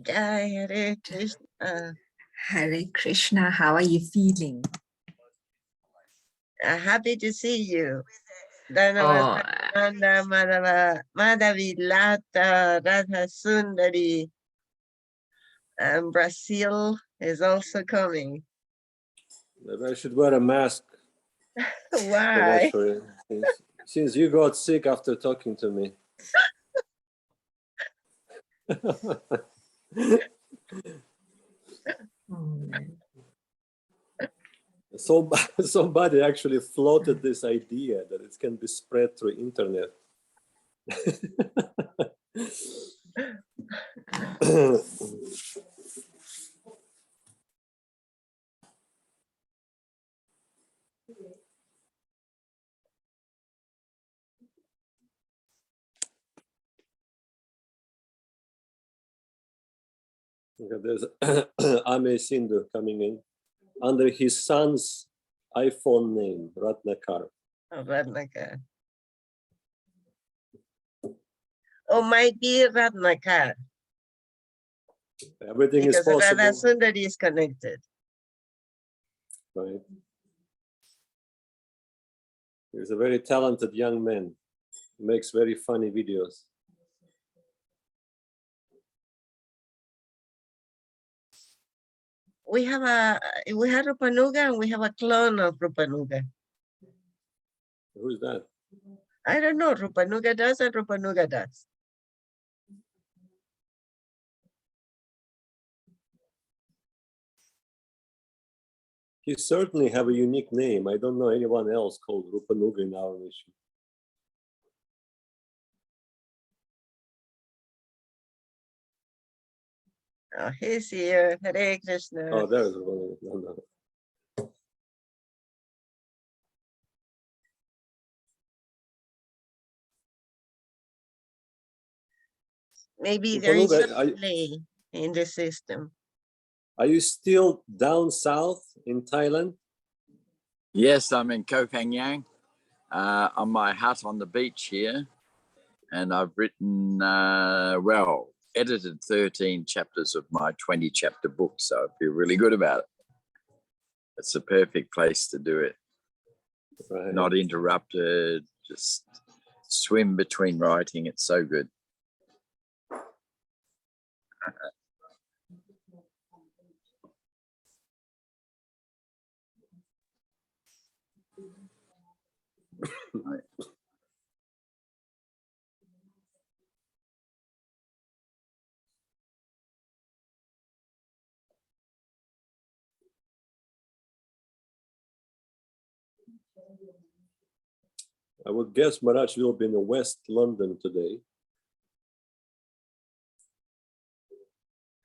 Jai Hare Krishna. Hare Krishna, how are you feeling? Happy to see you. Oh, Dhanavasana Madhava, Madhavi Lata, Radha Sundari. And Brazil is also coming. Maybe I should wear a mask. Why? Since you got sick after talking to me. Somebody actually floated this idea that it can be spread through internet. There's Ame Sindhu coming in under his son's iPhone name, Ratnakar. Oh, Ratnakar. Oh, my dear Ratnakar. Everything because is possible. Radha Sundari is connected. Right. He's a very talented young man. He makes very funny videos. We have Rupanuga and we have a clone of Rupanuga. Who's that? I don't know. Rupanuga does and Rupanuga does. He certainly have a unique name. I don't know anyone else called Rupanuga in our mission. Oh, he's here. Hare Krishna. Oh, there's Rupanuga. Maybe there is Rupanuga, a delay in the system. Are you still down south in Thailand? Yes, I'm in Koh Phangan, on my hut on the beach here. And I've written, edited 13 chapters of my 20 chapter book. So I feel really good about it. It's a perfect place to do it. Right. Not interrupted, just swim between writing. It's so good. I would guess Maharaj will be in West London today.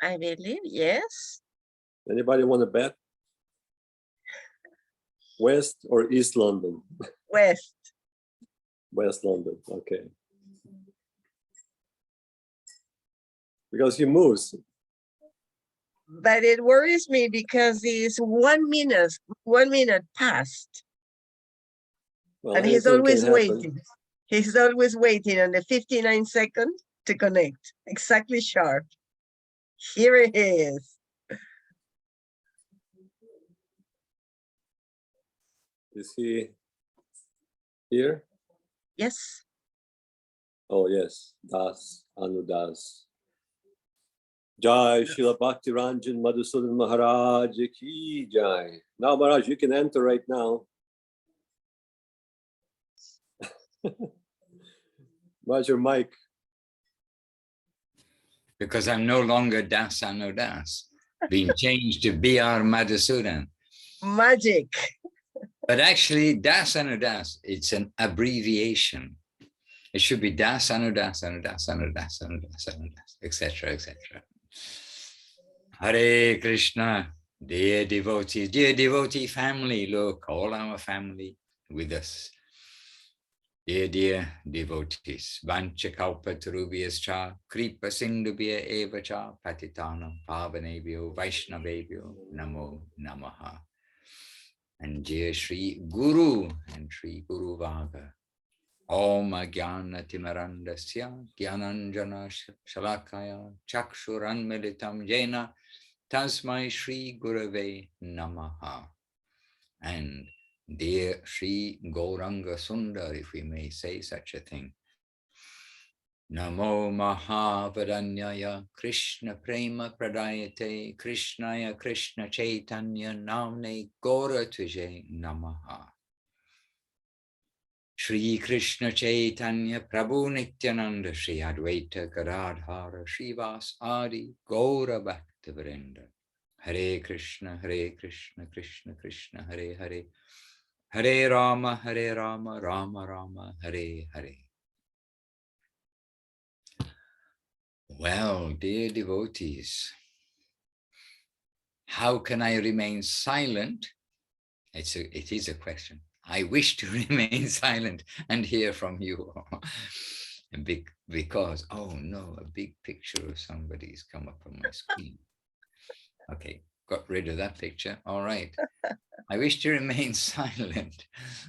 I believe, yes. Anybody want to bet? West or East London? West. West London, okay. Because he moves. But it worries me because it's 1 minute past. Well, and he's anything always can happen. waiting. He's always waiting on the 59 seconds to connect. Exactly sharp. Here it is. Is he here? Yes. Oh, yes. Das, Anudas. Jai Srila Bhakti Ranjan Madhusudan Maharaj ki Jai. Now, Maharaj, you can enter right now. Where's your mic? Because I'm no longer Das Anudas, being changed to BR Madhusudan. Magic. But actually, Das Anudas, it's an abbreviation. It should be Das Anudas, Anudas, Anudas, Anudas, Anudas, etc., etc. Hare Krishna, dear devotee family, look, all our family with us. Dear devotees, Vancha Kalpa Tarubhyascha, Kripa Sindhubhya Evacha, Patitanam Pavanebhyo, Vaishnavebhyo, Namo Namaha. And dear Sri Guru and Sri Guru Vaga, Om Jnana Timarandasya Jnananjana Shalakaya Chakshuranmilitam Jena Tasmai Shri Gurave Namaha. And dear Shri Gauranga Sundar, if we may say such a thing, Namo Mahavadanyaya Krishna Prema Pradayate Krishnaya Krishna Chaitanya Namne Gaura Tuje Namaha. Shri Krishna Chaitanya Prabhu Nityananda Shri Advaita Gadadhara Srivas Adi Gaura Bhaktivinoda. Hare Krishna Krishna Krishna Hare Hare, Hare Rama Rama Rama Hare Hare. Well, dear devotees, how can I remain silent? It is a question. I wish to remain silent and hear from you. Because, oh no, a big picture of somebody's come up on my screen. Okay, got rid of that picture. All right. I wish to remain silent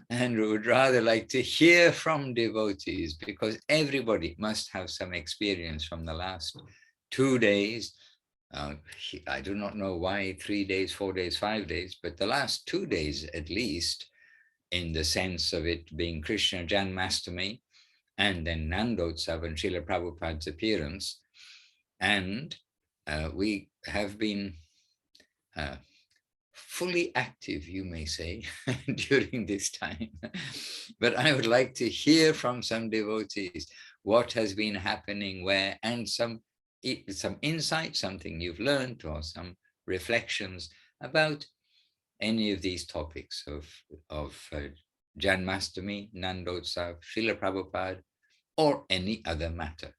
and would rather like to hear from devotees, because everybody must have some experience from the last 2 days. I do not know why 3 days, 4 days, 5 days, but the last 2 days at least, in the sense of it being Krishna Janmastami and then Nandotsav and Srila Prabhupada's appearance. And we have been fully active, you may say, during this time. But I would like to hear from some devotees what has been happening where, and some insight, something you've learned, or some reflections about any of these topics of Janmastami, Nandotsav, Srila Prabhupada, or any other matter.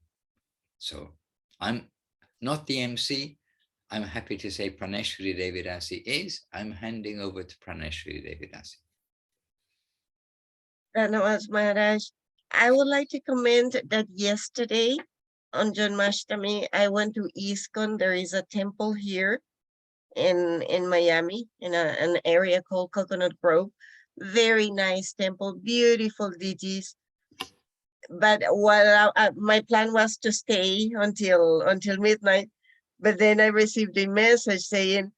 So I'm not the MC. I'm happy to say Praneshwari Devidasi is. I'm handing over to Praneshwari Devidasi. Dhanavad Maharaj. I would like to comment that yesterday on Janmashtami, I went to ISKCON. There is a temple here in Miami, in an area called Coconut Grove. Very nice temple, beautiful deities. But while my plan was to stay until midnight, but then I received a message saying,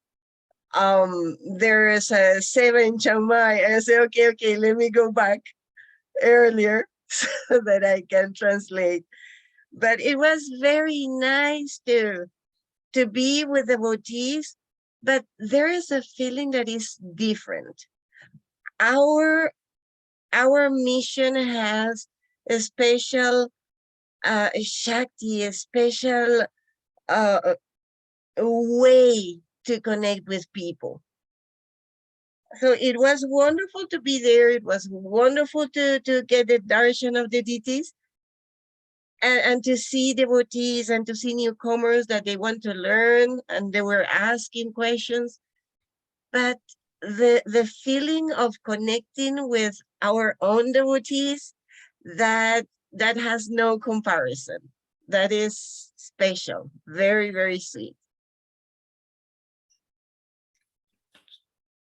there is a seva in Chiang Mai. I said, okay, let me go back earlier so that I can translate. But it was very nice to be with the devotees, but there is a feeling that is different. Our mission has a special Shakti, a special way to connect with people. So it was wonderful to be there. It was wonderful to get the darshan of the deities and to see devotees and to see newcomers that they want to learn and they were asking questions. But the feeling of connecting with our own devotees, that has no comparison. That is special, very, very sweet.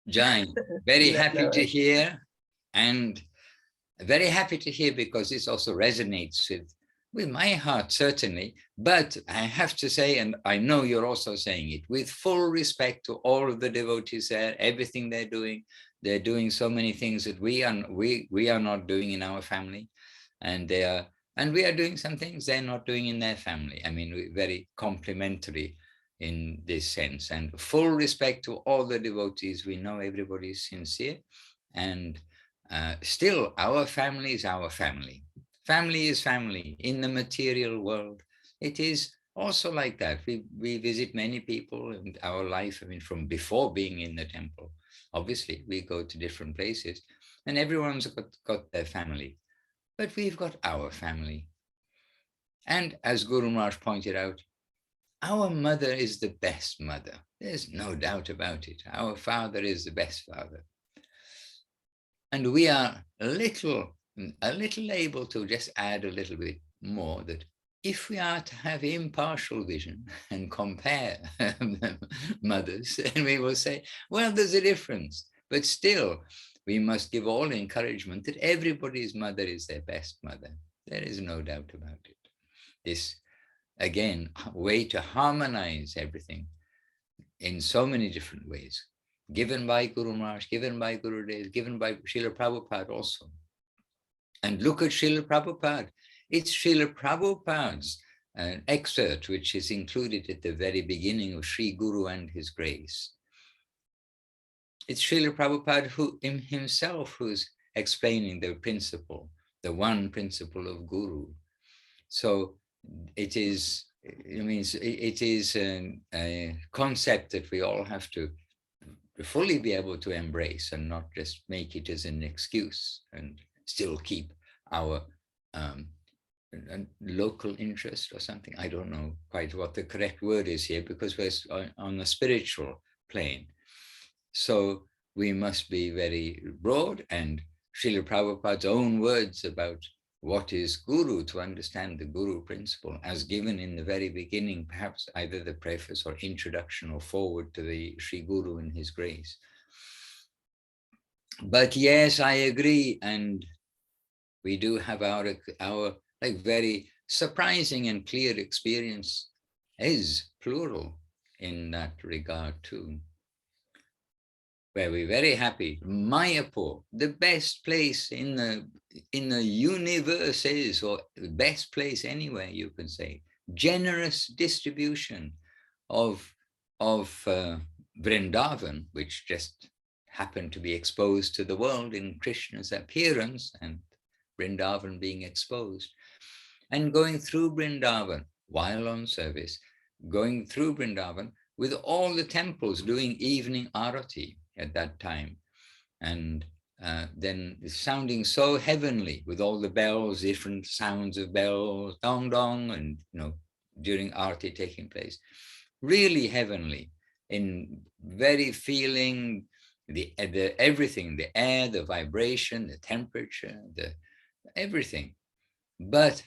Jai, very happy to hear, and very happy to hear because this also resonates with my heart, certainly. But I have to say, and I know you're also saying it, with full respect to all of the devotees there, everything they're doing so many things that we are not doing in our family, and we are doing some things they're not doing in their family. I mean, we're very complementary in this sense, and full respect to all the devotees. We know everybody is sincere, and still our family is our family. Family is family in the material world. It is also like that. We visit many people in our life. I mean, from before being in the temple, obviously we go to different places, and everyone's got their family, but we've got our family. And as Guru Maharaj pointed out, our mother is the best mother. There's no doubt about it. Our father is the best father. And we are a little able to just add a little bit more, that if we are to have impartial vision and compare mothers, and we will say, well, there's a difference, but still we must give all encouragement that everybody's mother is their best mother. There is no doubt about it. This, again, way to harmonize everything in so many different ways, given by Guru Maharaj, given by Guru Dev, given by Srila Prabhupada also. And look at Srila Prabhupada. It's Srila Prabhupada's excerpt, which is included at the very beginning of Sri Guru and His Grace. It's Srila Prabhupada himself who's explaining the principle, the one principle of Guru. So it is, it is a concept that we all have to fully be able to embrace and not just make it as an excuse and still keep our local interest or something. I don't know quite what the correct word is here, because we're on a spiritual plane. So we must be very broad, and Srila Prabhupada's own words about what is Guru, to understand the Guru principle as given in the very beginning, perhaps either the preface or introduction or forward to the Sri Guru and His Grace. But yes, I agree, and we do have our like very surprising and clear experience is plural in that regard too, where we're very happy. Mayapur, the best place in the universe is, or the best place anywhere, you can say. Generous distribution of Vrindavan, which just happened to be exposed to the world in Krishna's appearance, and Vrindavan being exposed, and going through Vrindavan while on service, going through Vrindavan with all the temples doing evening arati at that time, and then sounding so heavenly with all the bells, different sounds of bells, dong dong, and during arati taking place, really heavenly, in very feeling the everything, the air, the vibration, the temperature, the everything. But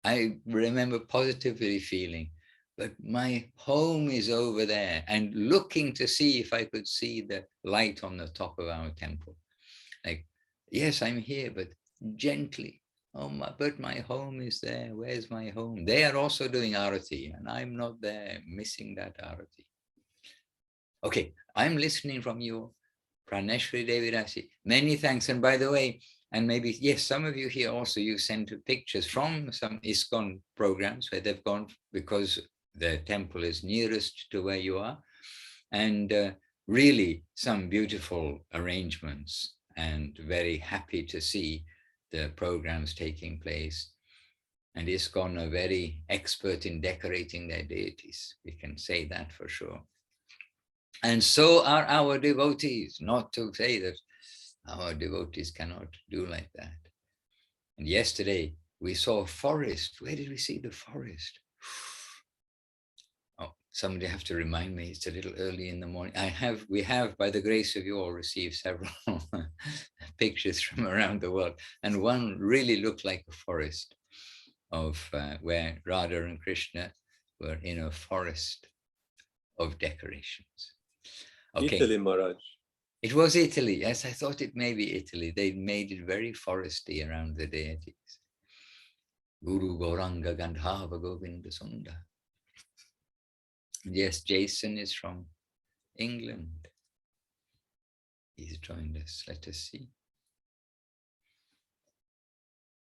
I remember positively feeling, but my home is over there, and looking to see if I could see the light on the top of our temple. Like, yes, I'm here, but gently. Oh, but my home is there. Where's my home? They are also doing arati, and I'm not there, missing that arati. Okay, I'm listening from you, Praneshri Devidasi. Many thanks. And by the way, and maybe, yes, some of you here also, you sent pictures from some ISKCON programs where they've gone because the temple is nearest to where you are. And really some beautiful arrangements, and very happy to see the programs taking place. And ISKCON are very expert in decorating their deities. We can say that for sure. And so are our devotees, not to say that our devotees cannot do like that. And yesterday we saw a forest. Where did we see the forest? Oh, somebody have to remind me. It's a little early in the morning. We have, by the grace of you all, received several pictures from around the world. And one really looked like a forest of where Radha and Krishna were in a forest of decorations. Okay. Italy, Maharaj. It was Italy. Yes, I thought it may be Italy. They made it very foresty around the deities. Guru Gauranga Gandhava Govinda Sunda. Yes, Jason is from England. He's joined us. Let us see.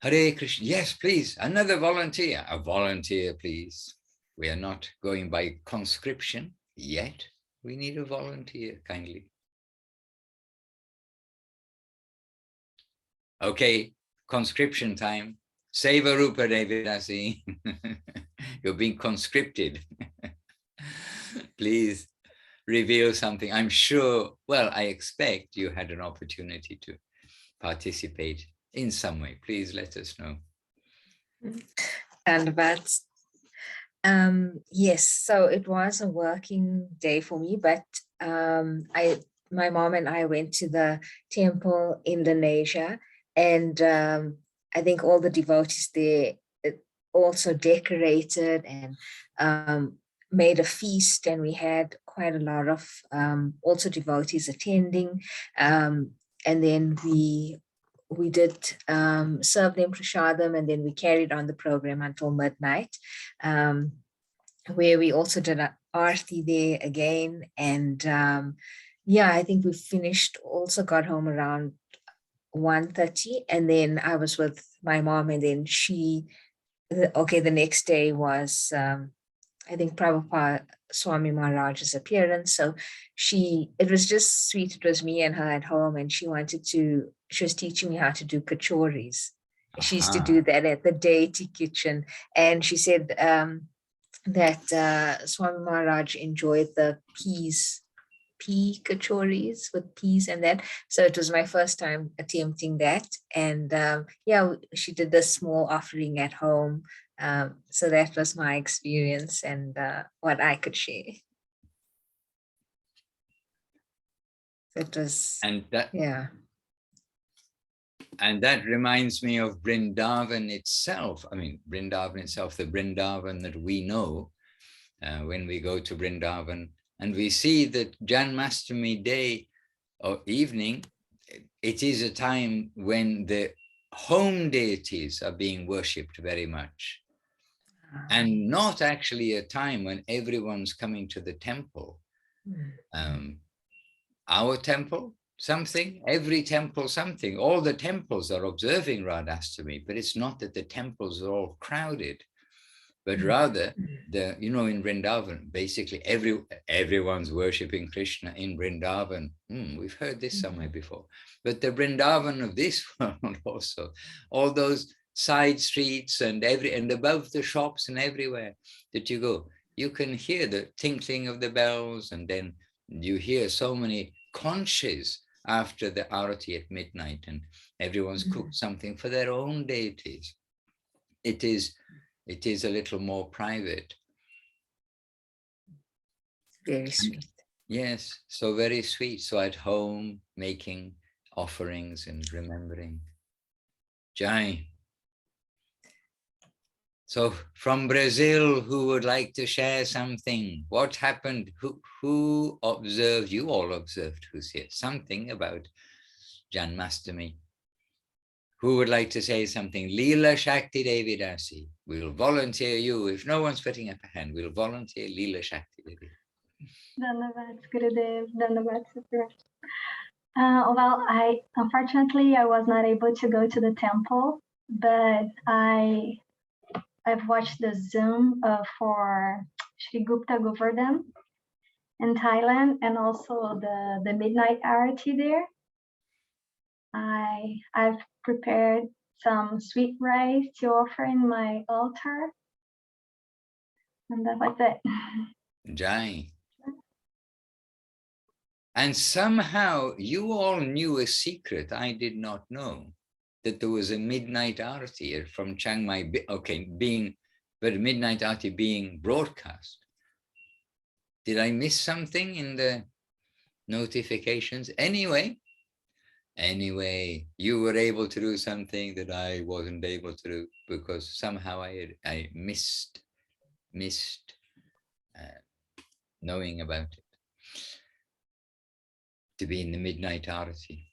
Hare Krishna. Yes, please. Another volunteer. A volunteer, please. We are not going by conscription yet. We need a volunteer, kindly. Okay, conscription time. Seva Rupa Devidasi. You're being conscripted. Please reveal something. I'm sure, well, I expect you had an opportunity to participate in some way. Please let us know. And that's yes, so it was a working day for me, but my mom and I went to the temple in Indonesia, and I think all the devotees there also decorated and made a feast, and we had quite a lot of also devotees attending. and then we did serve them prasadam, and then we carried on the program until midnight, where we also did an aarti there again. And yeah, I think we finished, also got home around 1:30, and then I was with my mom, and then the next day was I think Prabhupada Swami Maharaj's appearance. So it was just sweet. It was me and her at home, and she was teaching me how to do kachoris. She used to do that at the deity kitchen. And she said that Swami Maharaj enjoyed the pea kachoris with peas and that. So it was my first time attempting that. And yeah, she did this small offering at home. So that was my experience and what I could share. It was, yeah. And that reminds me of Vrindavan itself. I mean, Vrindavan itself, the Vrindavan that we know when we go to Vrindavan, and we see that Janmashtami day or evening, it is a time when the home deities are being worshipped very much. And not actually a time when everyone's coming to the temple. Our temple, something, every temple, something. All the temples are observing Radhastami, but it's not that the temples are all crowded, but rather, in Vrindavan, basically everyone's worshipping Krishna in Vrindavan. We've heard this somewhere before. But the Vrindavan of this world also, all those side streets and above the shops and everywhere that you go, you can hear the tinkling of the bells, and then you hear so many conches after the arati at midnight, and everyone's cooked something for their own deities. It is a little more private. Very sweet. Yes, so very sweet. So at home, making offerings and remembering. Jai. So from Brazil, who would like to share something? What happened? Who observed? You all observed, who's here? Something about Janmashtami. Who would like to say something? Leela Shakti Devi Dasi. We'll volunteer you. If no one's putting up a hand, we'll volunteer Leela Shakti Devi. Dhanyavad, Gurudev. Dhanyavad, Sutra. Well, unfortunately, I was not able to go to the temple, but I've watched the Zoom for Shri Gupta Govardhan in Thailand, and also the midnight arati there. I've prepared some sweet rice to offer in my altar, and that was it. Jai. And somehow you all knew a secret I did not know, that there was a midnight arati from Chiang Mai, but midnight arati being broadcast. Did I miss something in the notifications? Anyway, you were able to do something that I wasn't able to do, because somehow I missed knowing about it. To be in the midnight arati.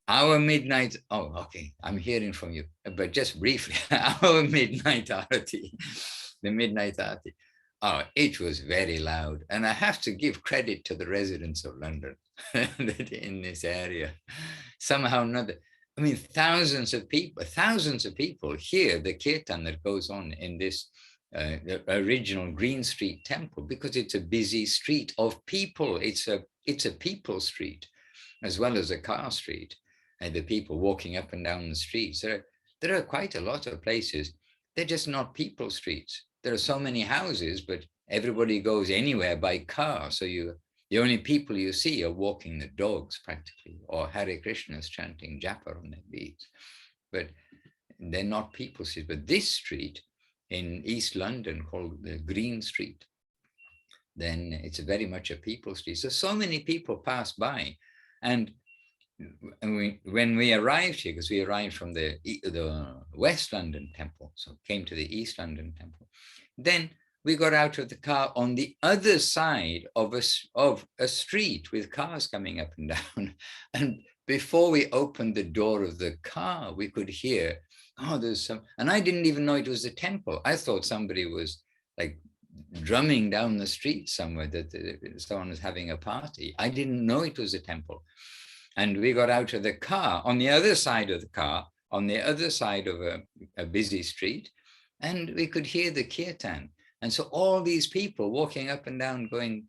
Our midnight, I'm hearing from you, but just briefly, our midnight arati, the midnight arati. Oh, it was very loud. And I have to give credit to the residents of London that in this area. Somehow thousands of people hear the kirtan that goes on in this the original Green Street temple, because it's a busy street of people. It's a people street as well as a car street, and the people walking up and down the streets. There are quite a lot of places. They're just not people streets. There are so many houses, but everybody goes anywhere by car. So the only people you see are walking the dogs practically, or Hare Krishnas chanting japa on their beads. But they're not people streets. But this street in East London called the Green Street, then it's very much a people street. So many people pass by. And when we arrived here, because we arrived from the West London temple, so came to the East London temple, then we got out of the car on the other side of a street with cars coming up and down. And before we opened the door of the car, we could hear, oh, there's some, and I didn't even know it was a temple. I thought somebody was like drumming down the street somewhere, that someone was having a party. I didn't know it was a temple. And we got out of the car on the other side of the car, on the other side of a busy street, and we could hear the kirtan. And so all these people walking up and down, going,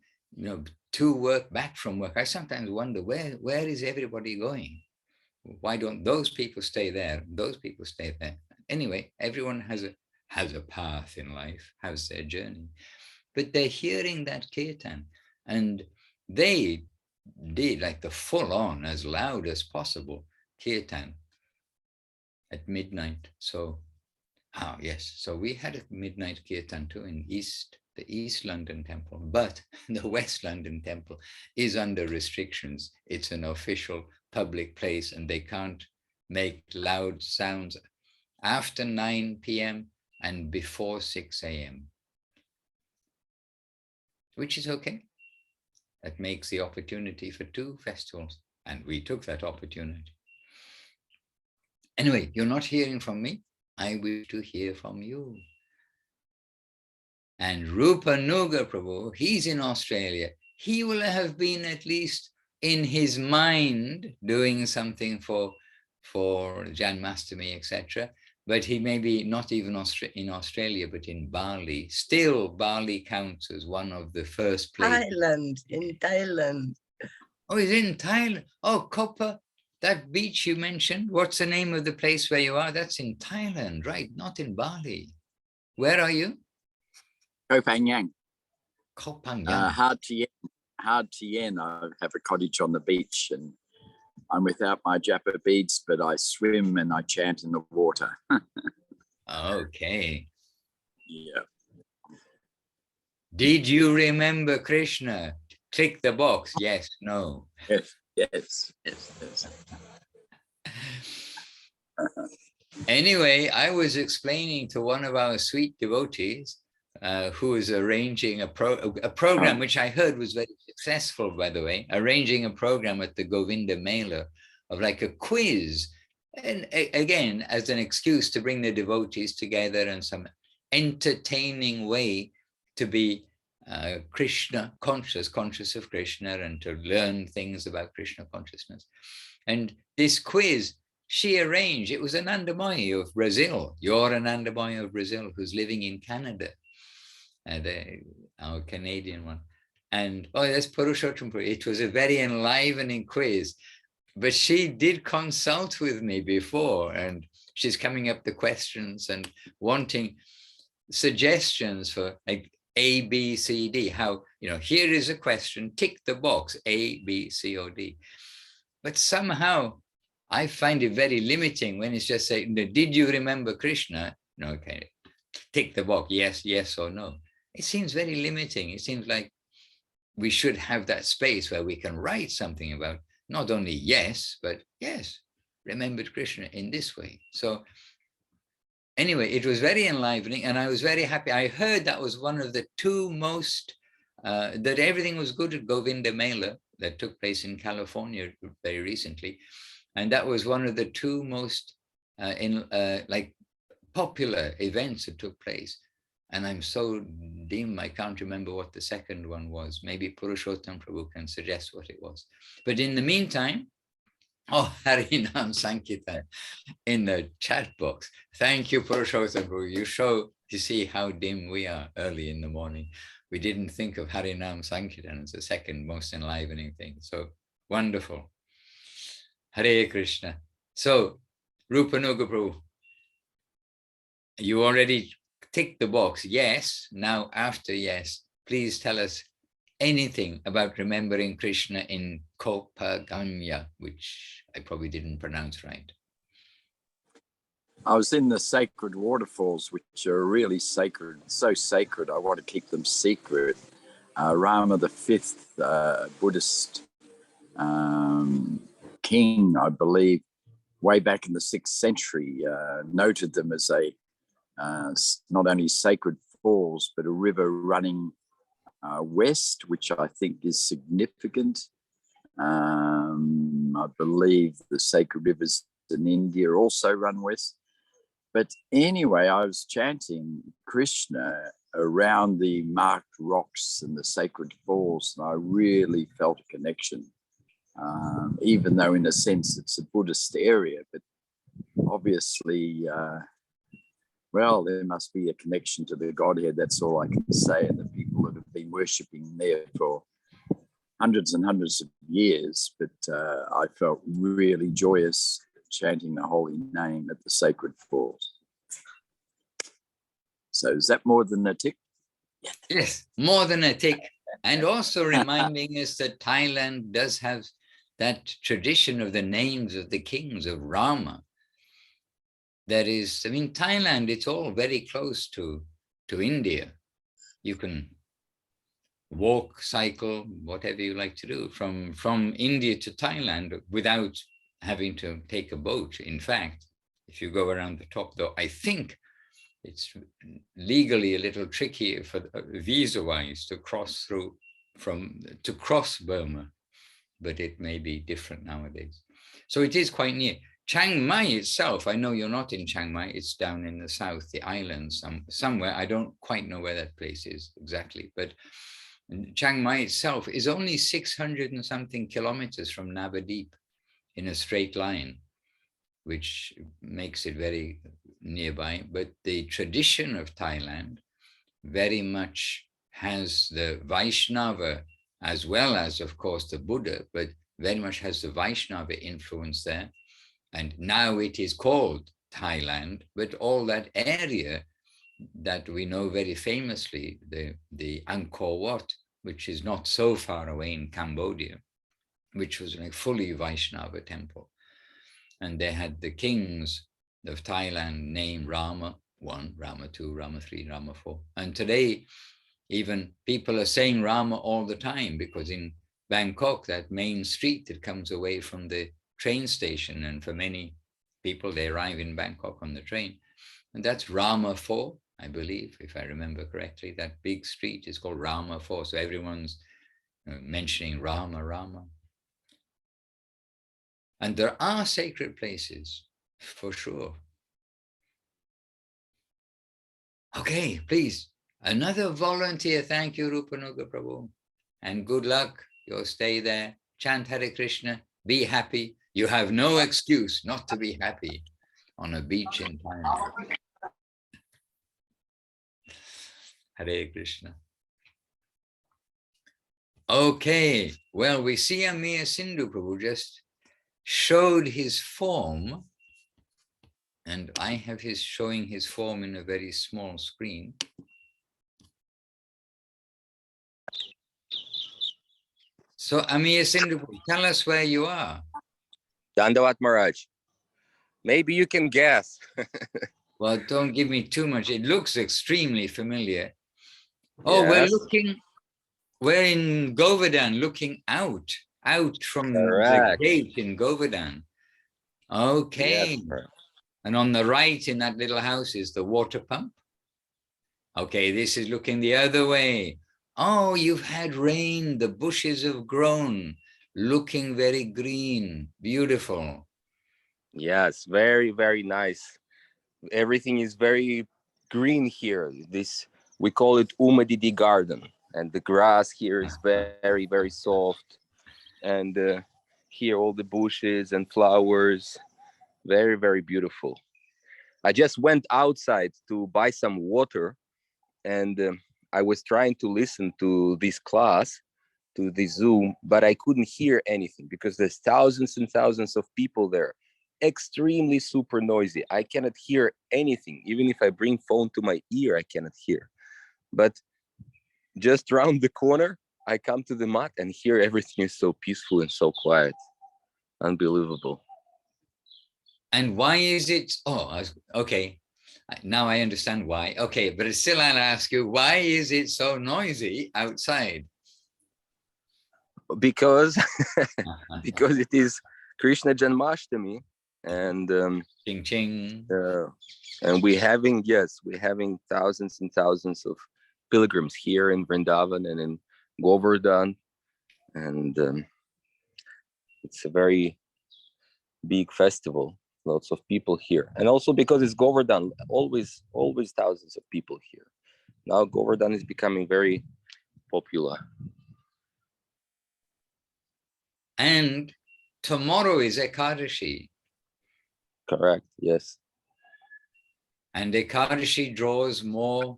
to work, back from work. I sometimes wonder, where is everybody going? Why don't those people stay there? Those people stay there. Anyway, everyone has a path in life, has their journey. But they're hearing that kirtan, and they did like the full on, as loud as possible, kirtan at midnight. So, yes, so we had a midnight kirtan too in the East London Temple, but the West London Temple is under restrictions. It's an official public place, and they can't make loud sounds after 9 p.m. and before 6 a.m., which is okay. That makes the opportunity for 2 festivals, and we took that opportunity. Anyway, you're not hearing from me. I wish to hear from you. And Rupa Nuga Prabhu, he's in Australia. He will have been at least in his mind doing something for Janmashtami, etc. But he may be not even in Australia, but in Bali. Still, Bali counts as one of the first places. In Thailand. Oh, he's in Thailand. Oh, Kopa, that beach you mentioned. What's the name of the place where you are? That's in Thailand, right? Not in Bali. Where are you? Koh Phangan. Koh Phangan. Hard Tien. I have a cottage on the beach, and I'm without my japa beads, but I swim and I chant in the water. Okay. Yeah. Did you remember Krishna? Click the box. Yes, no. Yes. Anyway, I was explaining to one of our sweet devotees who was arranging a program, which I heard was very successful, by the way, arranging a program at the Govinda Mela of like a quiz. And again, as an excuse to bring the devotees together and some entertaining way to be Krishna conscious of Krishna, and to learn things about Krishna consciousness. And this quiz she arranged, it was an Anandamayi of Brazil, your Anandamayi of Brazil, who's living in Canada, our Canadian one. And that's Purushottam. It was a very enlivening quiz, but she did consult with me before, and she's coming up the questions and wanting suggestions for like A, B, C, D, how, here is a question, tick the box, A, B, C, or D. But somehow I find it very limiting when it's just saying, did you remember Krishna? No, okay, tick the box, yes or no. It seems very limiting. It seems like we should have that space where we can write something about not only yes, but yes, remembered Krishna in this way. So anyway, it was very enlivening, and I was very happy. I heard that was one of the 2 most, that everything was good at Govinda Mela that took place in California very recently. And that was one of the 2 most like popular events that took place. And I'm so dim, I can't remember what the second one was. Maybe Purushottam Prabhu can suggest what it was. But in the meantime, Harinam Sankirtan in the chat box. Thank you, Purushottam Prabhu. You see how dim we are early in the morning. We didn't think of Harinam Sankirtan as the second most enlivening thing. So wonderful. Hare Krishna. So, Rupa Nuga Prabhu, you already ticked the box, yes. Now, after yes, please tell us anything about remembering Krishna in Kopaganya, which I probably didn't pronounce right. I was in the sacred waterfalls, which are really sacred, so sacred, I want to keep them secret. Rama V, Buddhist king, I believe, way back in the 6th century, noted them as a not only sacred falls, but a river running west, which I think is significant. I believe the sacred rivers in India also run west. But anyway, I was chanting Krishna around the marked rocks and the sacred falls, and I really felt a connection, even though in a sense it's a Buddhist area, but obviously, well, there must be a connection to the Godhead. That's all I can say. And the people that have been worshipping there for hundreds and hundreds of years, but I felt really joyous chanting the holy name at the sacred falls. So is that more than a tick? Yes, more than a tick. And also reminding us that Thailand does have that tradition of the names of the kings of Rama. That is, I mean, Thailand, it's all very close to India. You can walk, cycle, whatever you like to do from India to Thailand without having to take a boat. In fact, if you go around the top, though, I think it's legally a little tricky for visa-wise to cross through to cross Burma, but it may be different nowadays. So it is quite near. Chiang Mai itself, I know you're not in Chiang Mai, it's down in the south, the islands, somewhere. I don't quite know where that place is exactly, but Chiang Mai itself is only 600 and something kilometers from Navadip in a straight line, which makes it very nearby. But the tradition of Thailand very much has the Vaishnava, as well as, of course, the Buddha, but very much has the Vaishnava influence there. And now it is called Thailand, but all that area that we know very famously, the Angkor Wat, which is not so far away in Cambodia, which was like fully Vaishnava temple. And they had the kings of Thailand named Rama 1, Rama 2, Rama 3, Rama 4. And today, even people are saying Rama all the time, because in Bangkok, that main street that comes away from the train station, and for many people, they arrive in Bangkok on the train, and that's Rama 4, I believe, if I remember correctly. That big street is called Rama 4, so everyone's mentioning Rama, Rama. And there are sacred places, for sure. Okay, please, another volunteer. Thank you, Rupanuga Prabhu, and good luck, your stay there. Chant Hare Krishna, be happy. You have no excuse not to be happy on a beach in Thailand. Hare Krishna. Okay, well, we see Amir Sindhu Prabhu just showed his form, and I have his showing his form in a very small screen. So Amir Sindhu Prabhu, tell us where you are. Dandavat Maharaj. Maybe you can guess. Well, don't give me too much. It looks extremely familiar. Oh, Yes. we're in Govardhan, looking out from the gate in Govardhan. Okay. Yes, and on the right in that little house is the water pump. Okay, this is looking the other way. Oh, you've had rain, the bushes have grown, looking very green, beautiful. Yes, very, very nice. Everything is very green here. We call it Umadidi garden, and the grass here is very, very soft. And here all the bushes and flowers, very, very beautiful. I just went outside to buy some water, and I was trying to listen to this class, to the Zoom, but I couldn't hear anything because there's thousands and thousands of people there. Extremely super noisy. I cannot hear anything. Even if I bring phone to my ear, I cannot hear. But just around the corner, I come to the mat, and here everything is so peaceful and so quiet. Unbelievable. And why is it? Oh, okay. Now I understand why. Okay, but still I'll ask you, why is it so noisy outside? Because because it is Krishna Janmashtami, and Ching ching. And we're having thousands and thousands of pilgrims here in Vrindavan and in Govardhan, and it's a very big festival. Lots of people here, and also because it's Govardhan, always thousands of people here. Now Govardhan is becoming very popular. And tomorrow is Ekadashi. Correct. Yes. And Ekadashi draws more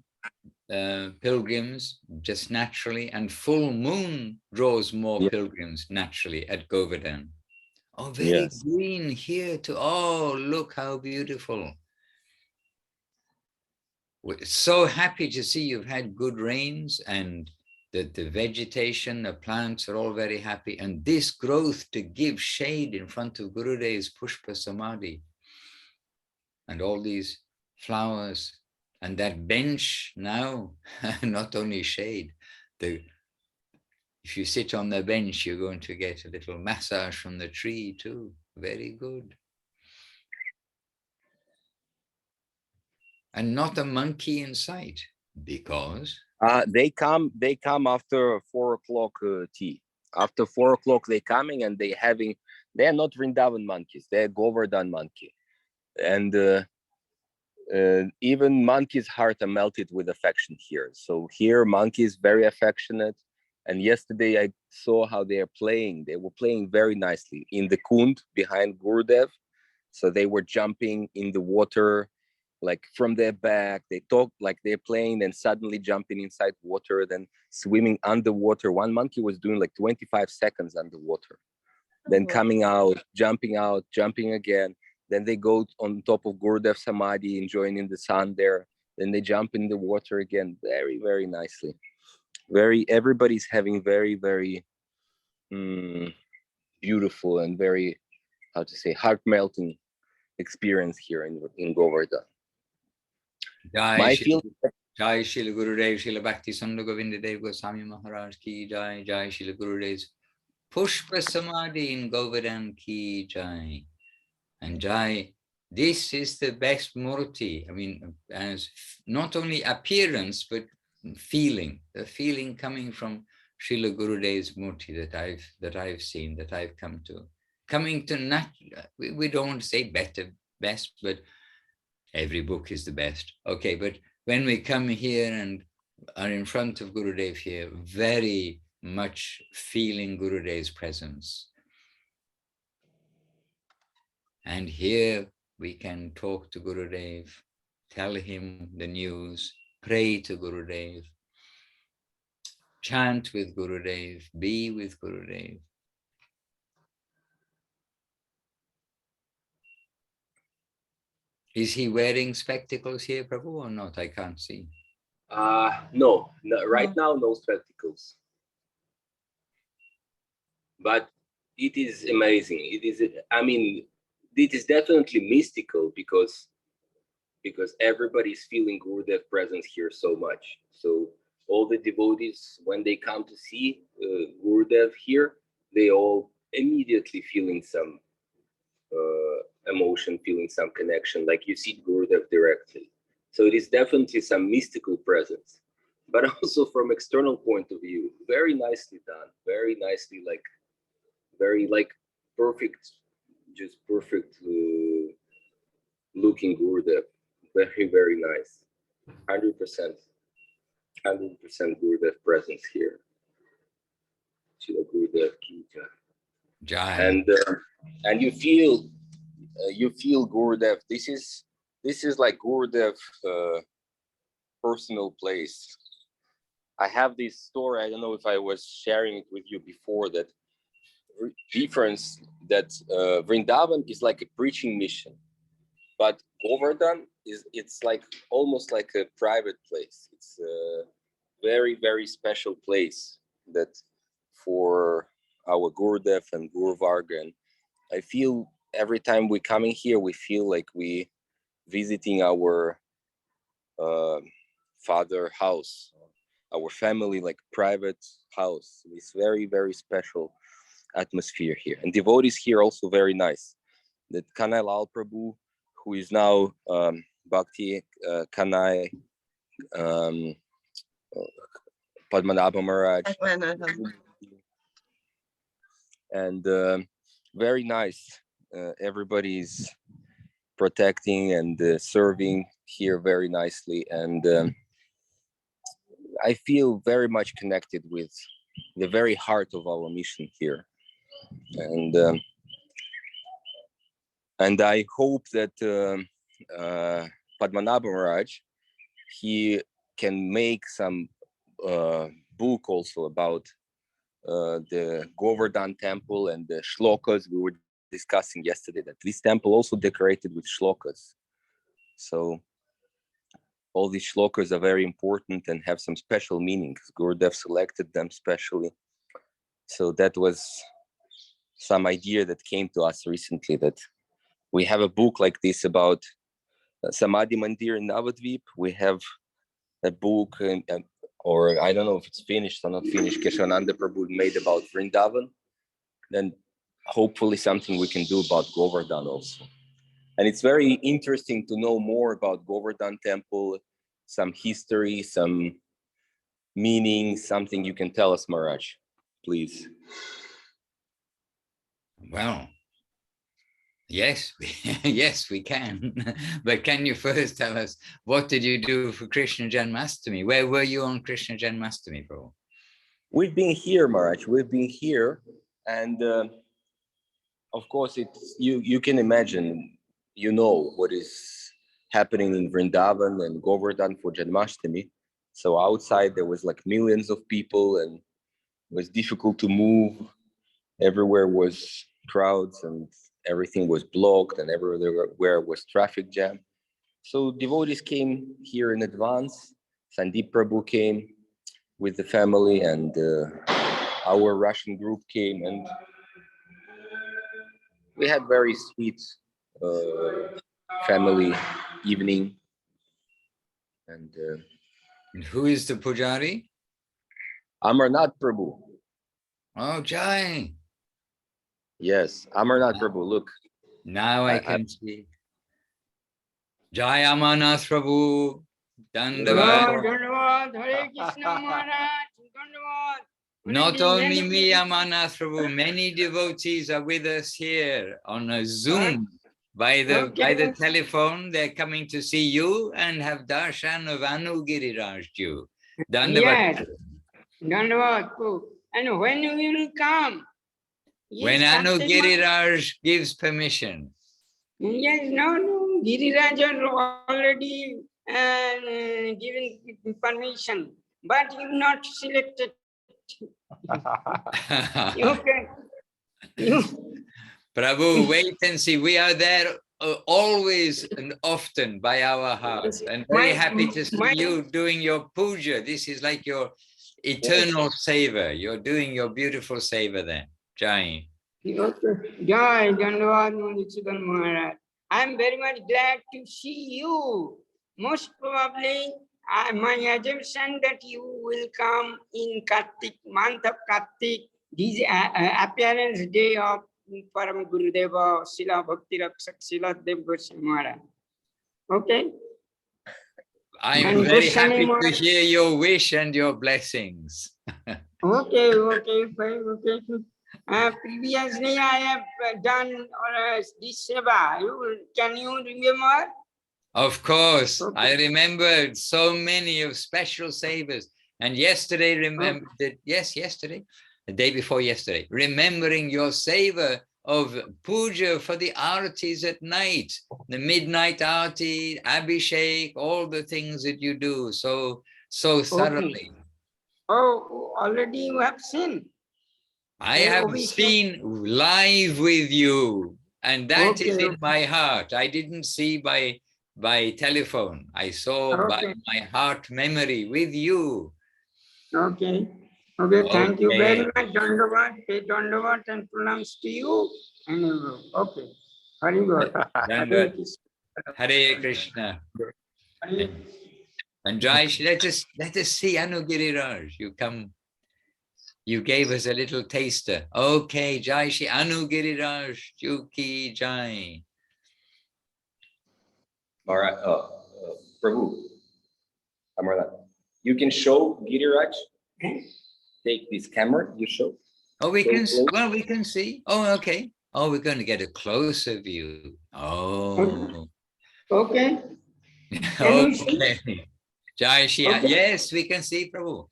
pilgrims just naturally, and full moon draws more pilgrims naturally at Govardhan. Oh, very green here too. Oh, look how beautiful. We're so happy to see you've had good rains and that the vegetation, the plants are all very happy. And this growth to give shade in front of Gurudev's Pushpa Samadhi and all these flowers and that bench now, not only shade, if you sit on the bench, you're going to get a little massage from the tree too. Very good. And not a monkey in sight, because they come after 4 o'clock tea. After 4 o'clock they coming, and they are not Vrindavan monkeys, they're Govardhan monkey. And even monkey's heart are melted with affection here. So here monkey is very affectionate. And yesterday I saw how they are playing. They were playing very nicely in the kund behind Gurudev. So they were jumping in the water, like from their back. They talk like they're playing, and suddenly jumping inside water, then swimming underwater. One monkey was doing like 25 seconds underwater, then coming out, jumping again. Then they go on top of Gurudev Samadhi, enjoying in the sun there. Then they jump in the water again, very, very nicely. Everybody's having very, very beautiful and very, how to say, heart-melting experience here in Govardhan. My feeling. Jai Shila Gurudev, Shila Bhakti Sanda Govinda Dev Goswami Maharaj ki Jai, Jai Shila Gurudev's Pushpa Samadhi in Govardhan ki Jai. And Jai, this is the best murti. I mean, as not only appearance, but feeling, the feeling coming from Srila Gurudev's murti that I've seen, that I've come to. Coming to we don't want to say best, but every book is the best. Okay, but when we come here and are in front of Gurudev here, very much feeling Gurudev's presence. And here we can talk to Gurudev, tell him the news, pray to Gurudev, chant with Gurudev, be with Gurudev. Is he wearing spectacles here, Prabhu, or not? I can't see. No, right now, no spectacles. But it is amazing. It is, I mean, it is definitely mystical because everybody's feeling Gurudev presence here so much. So all the devotees, when they come to see Gurudev here, they all immediately feeling some emotion, feeling some connection, like you see Gurudev directly. So it is definitely some mystical presence, but also from external point of view, very nicely done, very nicely, like very like perfect, just perfect looking Gurudev, very, very nice, 100% Gurudev presence here. Shila Gurudev ki jai. And you feel Gurudev. This is like Gurudev personal place. I have this story. I don't know if I was sharing it with you before. That difference that Vrindavan is like a preaching mission, but Govardhan it's like almost like a private place. It's a very, very special place that for our Gurudev and Guru Varga. And I feel every time we coming here, we feel like we visiting our father house, our family, like private house. It's very, very special atmosphere here. And devotees here also very nice. That Kanai Lal Prabhu, who is now Bhakti Kanai Padmanabha Maharaj. And very nice. Everybody's protecting and serving here very nicely. And I feel very much connected with the very heart of our mission here. And I hope that Padmanabha Maharaj, he can make some book also about the Govardhan temple and the shlokas we were discussing yesterday, that this temple also decorated with shlokas. So all these shlokas are very important and have some special meanings. Gurudev selected them specially. So that was some idea that came to us recently, that we have a book like this about Samadhi Mandir in Navadvip. We have a book, or I don't know if it's finished or not finished, Keshavananda Prabhu made about Vrindavan. Then hopefully something we can do about Govardhan also. And it's very interesting to know more about Govardhan temple, some history, some meaning, something you can tell us, Maharaj, please. Well, yes, yes, we can. But can you first tell us, what did you do for Krishna Janmastami? Where were you on Krishna Janmastami, bro? We've been here, Maharaj. We've been here. And of course, it's you can imagine, you know, what is happening in Vrindavan and Govardhan for Janmashtami. So outside there was like millions of people and it was difficult to move. Everywhere was crowds and everything was blocked and everywhere was traffic jam. So devotees came here in advance. Sandeep Prabhu came with the family, and our Russian group came, and we had very sweet family evening. And who is the Pujari? Amarnath Prabhu. Oh, Jai. Yes, Amarnath Prabhu, look. Now I can see. Jai Amarnath Prabhu. Dandavad. Hare Krishna Maharaj. Dandavad. Not only me, Amarnath Prabhu, many devotees are with us here on a Zoom. By the telephone, they're coming to see you and have darshan of Anu Giriraj Ji. Yes. Dandavad. And when you will come? When Anu Giriraj gives permission. Yes, no, Giriraj has already given permission, but you not selected. Okay. Prabhu, wait and see. We are there always and often by our hearts, and very happy to see you doing your puja. This is like your eternal seva. You're doing your beautiful seva there. Jai. Jai, Dandavad Madhusudan Maharaj. I'm very much glad to see you. Most probably, my assumption that you will come in Kartik, month of Kartik, this appearance day of Param Gurudeva, Sila Bhakti Rakshak, Sila Dev Goswami Maharaj. Okay? I'm very happy to hear your wish and your blessings. Okay, fine, okay. Previously, I have done this seva. Can you remember? Of course, okay. I remembered so many of special sevas. And yesterday, yesterday, the day before yesterday, remembering your seva of puja for the artis at night, the midnight arti, abhishek, all the things that you do so thoroughly. Oh, already you have seen. I have seen live with you, and that is in my heart. I didn't see by telephone. I saw by my heart memory with you. Okay. Thank you very much. Dandavad, pay Dandavad and pranams to you. Okay. Hari Hare Krishna. And Jai, let us see Anu Giriraj. You come. You gave us a little taster. Okay, Jai Shri Anu Giriraj, Juki Jai. Maharaj, Prabhu, Amarnath, you can show Giriraj. Take this camera, you show. Oh, we Go can, close. well, we can see. Oh, okay. Oh, we're going to get a closer view. Oh, Okay. Can you see? okay. Jai Shri, Okay. yes, we can see, Prabhu.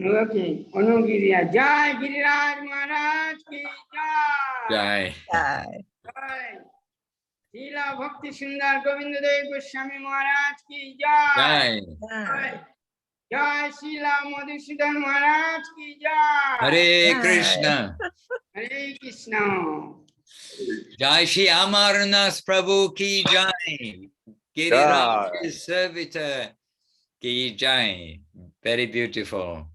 Okay. Anugiriya. Jai Giriraj Maharaj ki jai. Jai. Bye. Jai. Srila Bhakti Sundar Govinda Dev Goswami Maharaj ki jai. Jai. Jai. Jai Srila Madhusudan Maharaj ki jai. Hare Jai. Krishna. Hare Krishna. Jai Shri Amarnath Prabhu ki jai. Giriraj Servitor ki jai. Very beautiful.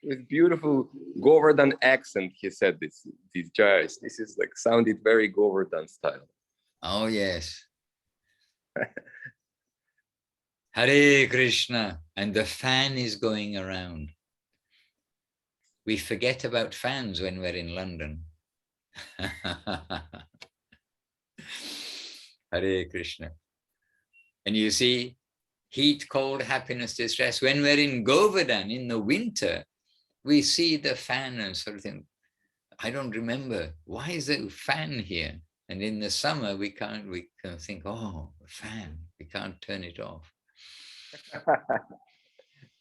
With beautiful Govardhan accent, he said these jais. This is like sounded very Govardhan style. Oh, yes. Hare Krishna. And the fan is going around. We forget about fans when we're in London. Hare Krishna. And you see, heat, cold, happiness, distress. When we're in Govardhan in the winter, we see the fan and sort of think, I don't remember, why is there a fan here? And in the summer, we can think, oh, a fan, we can't turn it off.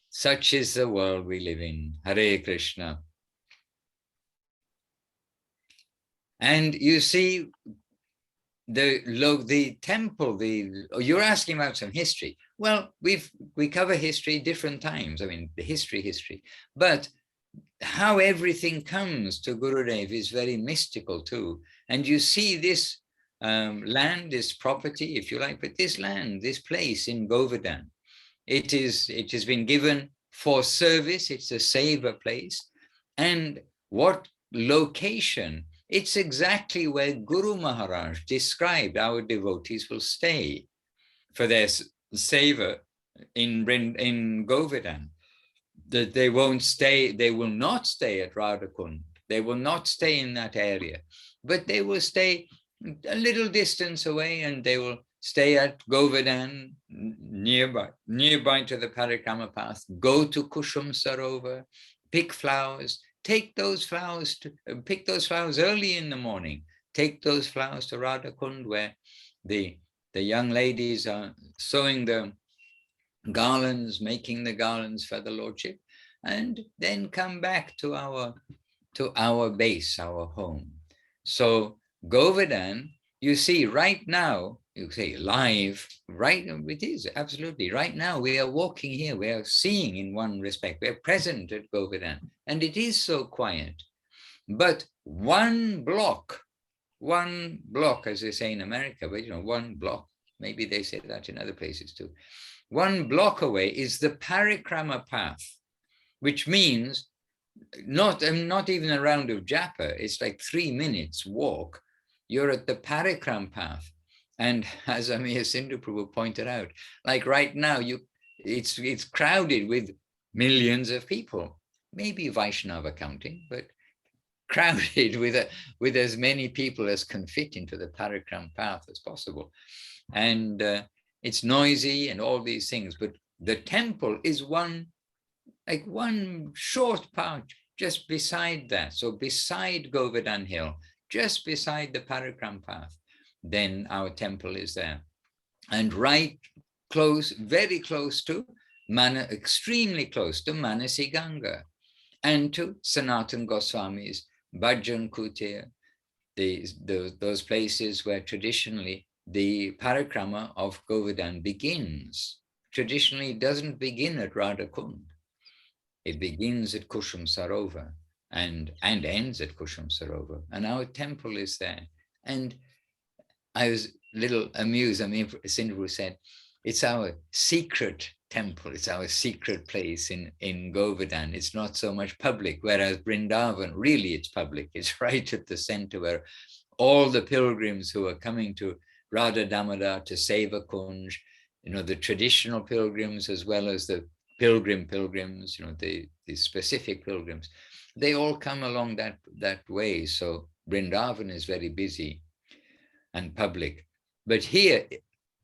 Such is the world we live in. Hare Krishna. And you see, the temple, you're asking about some history. Well, we cover history different times. I mean, the history, but how everything comes to Gurudev is very mystical too. And you see this land, this property, if you like, but this land, this place in Govardhan, it has been given for service. It's a saver place. And what location? It's exactly where Guru Maharaj described our devotees will stay for their savor in Govardhan. That they will not stay at Radhakund. They will not stay in that area, but they will stay a little distance away, and they will stay at Govardhan, nearby to the Parikrama path, go to Kushum Sarovar, pick flowers, pick those flowers early in the morning, take those flowers to Radhakund, where the young ladies are sewing the garlands, making the garlands for the Lordship, and then come back to our base, our home. So Govardhan, you see right now, you say live, right? It is absolutely right now. We are walking here, we are seeing in one respect, we are present at Govardhan, and it is so quiet. But one block, as they say in America, but one block, maybe they say that in other places too. 1 block away is the Parikrama path, which means not even a round of japa. It's like 3 minutes walk. You're at the Parikrama path. And as Amir Sindhu Prabhu pointed out, like right now, it's crowded with millions of people, maybe Vaishnava counting, but crowded with as many people as can fit into the Parikrama path as possible. And it's noisy and all these things, but the temple is one short part just beside that. So beside Govardhan Hill, just beside the Parikrama path, then our temple is there. And right close, very close to, extremely close to Manasi Ganga and to Sanatan Goswami's Bhajan Kutir, those places where traditionally the parikrama of Govardhan begins. Traditionally, it doesn't begin at Radhakund. It begins at Kushum Sarovar and ends at Kushum Sarovar. And our temple is there. And I was a little amused. I mean, Sindhu said, it's our secret temple. It's our secret place in Govardhan. It's not so much public, whereas Vrindavan, really it's public. It's right at the center where all the pilgrims who are coming to Radha Damodar to Seva Kunj, the traditional pilgrims as well as the pilgrims, the specific pilgrims, they all come along that way. So Vrindavan is very busy and public. But here,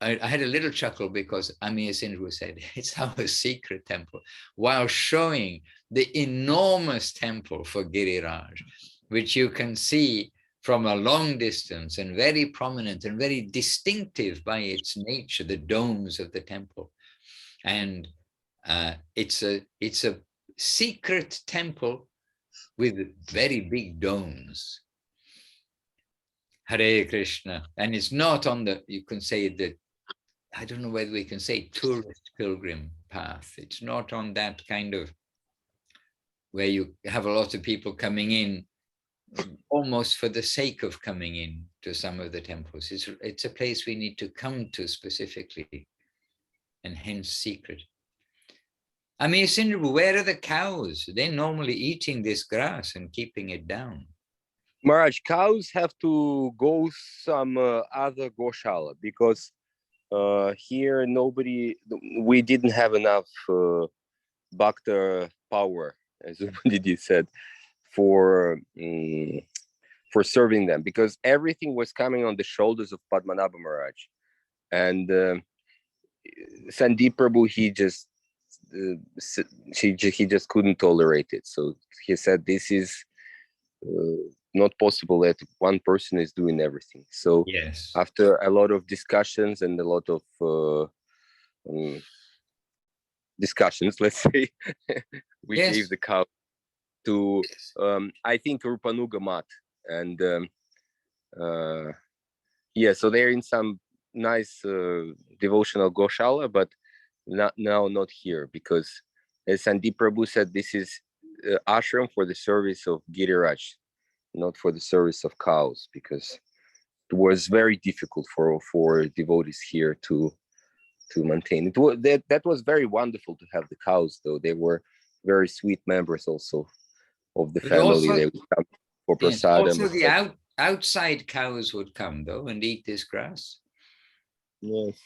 I had a little chuckle because Amir Sindhu said it's our secret temple, while showing the enormous temple for Giriraj, which you can see from a long distance and very prominent and very distinctive by its nature, the domes of the temple. And it's a secret temple with very big domes. Hare Krishna. And it's not on the, you can say that, I don't know whether we can say tourist pilgrim path. It's not on that kind of where you have a lot of people coming in almost for the sake of coming in to some of the temples. It's a place we need to come to specifically, and hence secret. I mean, Sindhu, where are the cows? They're normally eating this grass and keeping it down. Maharaj, cows have to go some other Goshala because here we didn't have enough Bhakta power, as Didi said, for serving them, because everything was coming on the shoulders of Padmanabha Maharaj. And Sandeep Prabhu, he just couldn't tolerate it. So he said, this is not possible that one person is doing everything. So yes, after a lot of discussions and a lot of discussions, let's say, we yes, gave the cow to I think Rupanuga Mat, and yeah, so they're in some nice devotional Goshala, but not here, because as Sandeep Prabhu said, this is ashram for the service of Giriraj, not for the service of cows, because it was very difficult for devotees here to maintain it. That was very wonderful to have the cows, though. They were very sweet members also of the but family. also, they would come for yes, prasadam. also the outside cows would come though and eat this grass. Yes.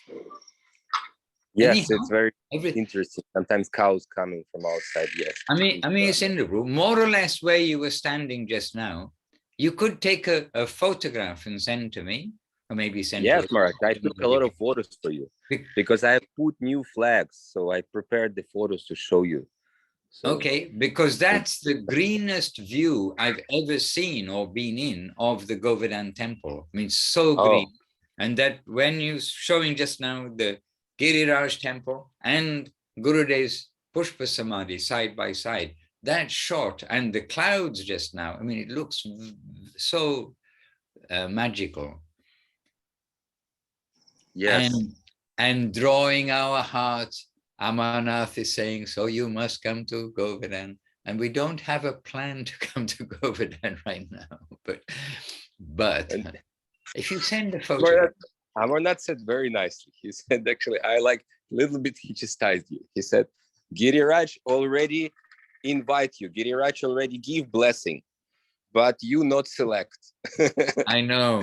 Yes, Anyhow, it's very interesting. Sometimes cows coming from outside. Yes. I mean, Sindhu, more or less where you were standing just now, you could take a photograph and send to me, or maybe send Yes, to Mark, I took a lot of photos for you because I have put new flags. So I prepared the photos to show you. So, okay, because that's the greenest view I've ever seen or been in of the Govardhan temple. I mean, so green. And that when you showing just now the Giriraj temple and Gurudev's Pushpa Samadhi side by side, that shot and the clouds just now, I mean, it looks so magical. yes. And drawing our hearts, Amarnath is saying, so you must come to Govardhan. And we don't have a plan to come to Govardhan right now, but if you send a photo. Amarnath said very nicely. He said, actually, I like a little bit, he chastised you. He said, Giriraj already invite you. Giriraj already give blessing, but you not select. I know.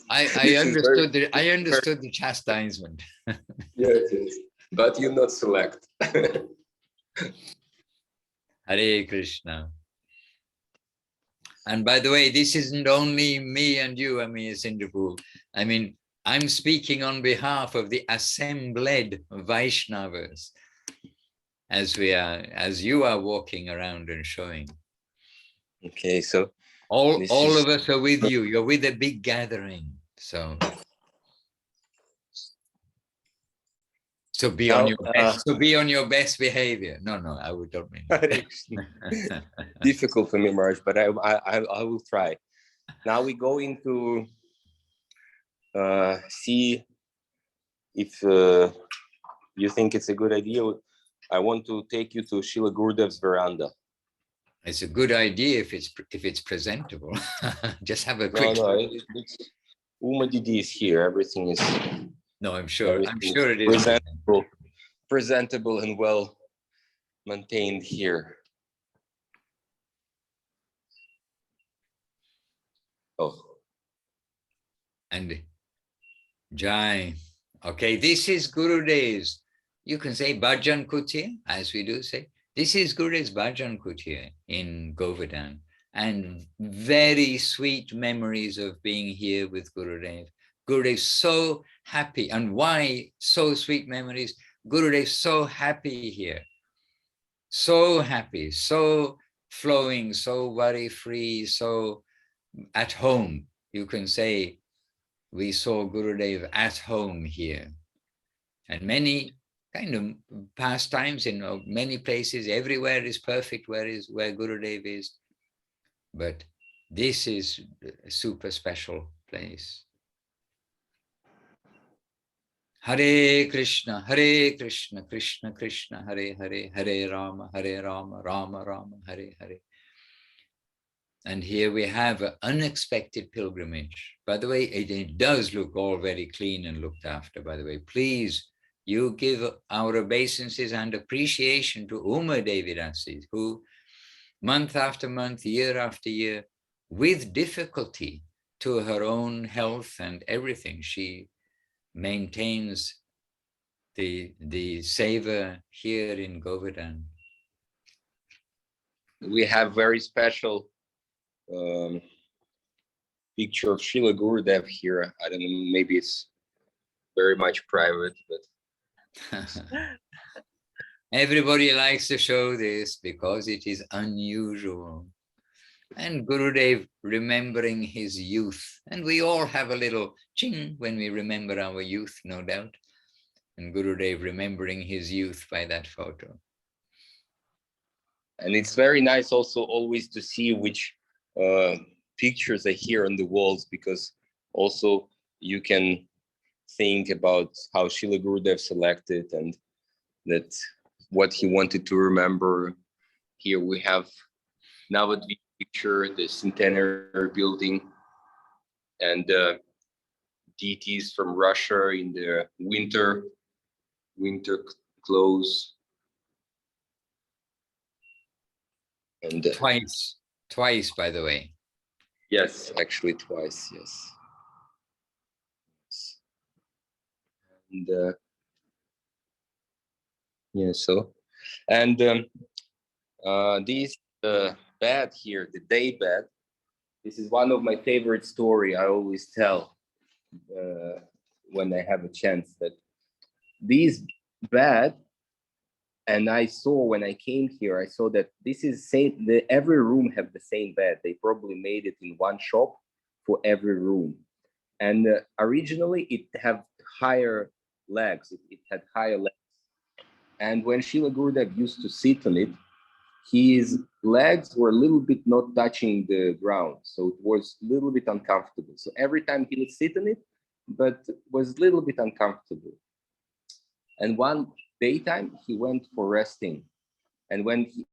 I understood the chastisement. Yes, but you not select. Hare Krishna. And by the way, this isn't only me and you, Amir Sindhu. I mean, I'm speaking on behalf of the assembled Vaishnavas as you are walking around and showing. Okay, so all of us are with you. You're with a big gathering. So be on your best. So be on your best behavior. No, I don't mean that. Difficult for me, Maharaj, but I will try. Now we go into see if you think it's a good idea. I want to take you to Srila Gurudev's veranda. It's a good idea if it's presentable. Just have a quick. No, Uma Didi is here. Everything is. No, I'm sure it is presentable and well maintained here. Oh. And Jai. Okay, this is Gurudev's. You can say Bhajan Kutir, as we do say. This is Gurudev's Bhajan Kutir in Govardhan. And very sweet memories of being here with Gurudev. Gurudev so happy. And why so sweet memories? Gurudev so happy here. So happy, so flowing, so worry-free, so at home. You can say, we saw Gurudev at home here. And many kind of pastimes in many places, everywhere is perfect where Gurudev is. But this is a super special place. Hare Krishna, Krishna Krishna, Hare Hare, Hare Rama, Rama Rama, Hare Hare. And here we have an unexpected pilgrimage. By the way, it does look all very clean and looked after, by the way. Please, you give our obeisances and appreciation to Uma Devidasi, who month after month, year after year, with difficulty to her own health and everything, she maintains the seva here in Govardhan. We have very special picture of Srila Gurudev here. I don't know, maybe it's very much private, but everybody likes to show this because it is unusual. And Gurudev remembering his youth. And we all have a little ching when we remember our youth, no doubt. And Gurudev remembering his youth by that photo. And it's very nice also always to see which pictures are here on the walls, because also you can think about how Srila Gurudev selected and that what he wanted to remember. Here we have Navadvip picture, the centenary building, and deities from Russia in the winter clothes. And twice, by the way. Yes, actually twice, yes. And yeah, so, and these bed here, the day bed, this is one of my favorite story I always tell when I have a chance, that these bed, and I saw when I came here, I saw that this is same, every room have the same bed. They probably made it in one shop for every room. And originally it have higher legs, it had higher legs. And when Srila Gurudev used to sit on it, his legs were a little bit not touching the ground. So it was a little bit uncomfortable. So every time he would sit on it, but was a little bit uncomfortable. And one daytime he went for resting. And when he,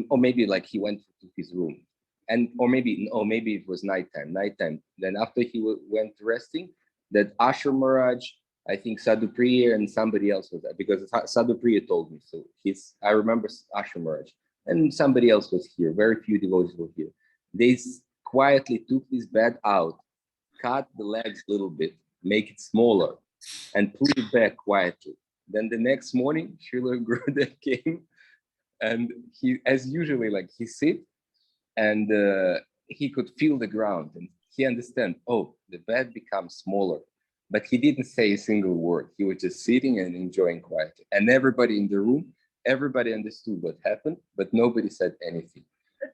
or maybe like he went to his room, and or maybe it was nighttime. Then after he went resting, that Ashur Maharaj, I think Sadhupriya and somebody else was there, because Sadhupriya told me. So I remember Ashur Maharaj and somebody else was here. Very few devotees were here. They quietly took this bed out, cut the legs a little bit, make it smaller, and put it back quietly. Then the next morning, Srila Gurudev came, and he, as usually, like he sit, and he could feel the ground, and he understand, oh, the bed becomes smaller. But he didn't say a single word. He was just sitting and enjoying quietly. And everybody in the room, everybody understood what happened, but nobody said anything.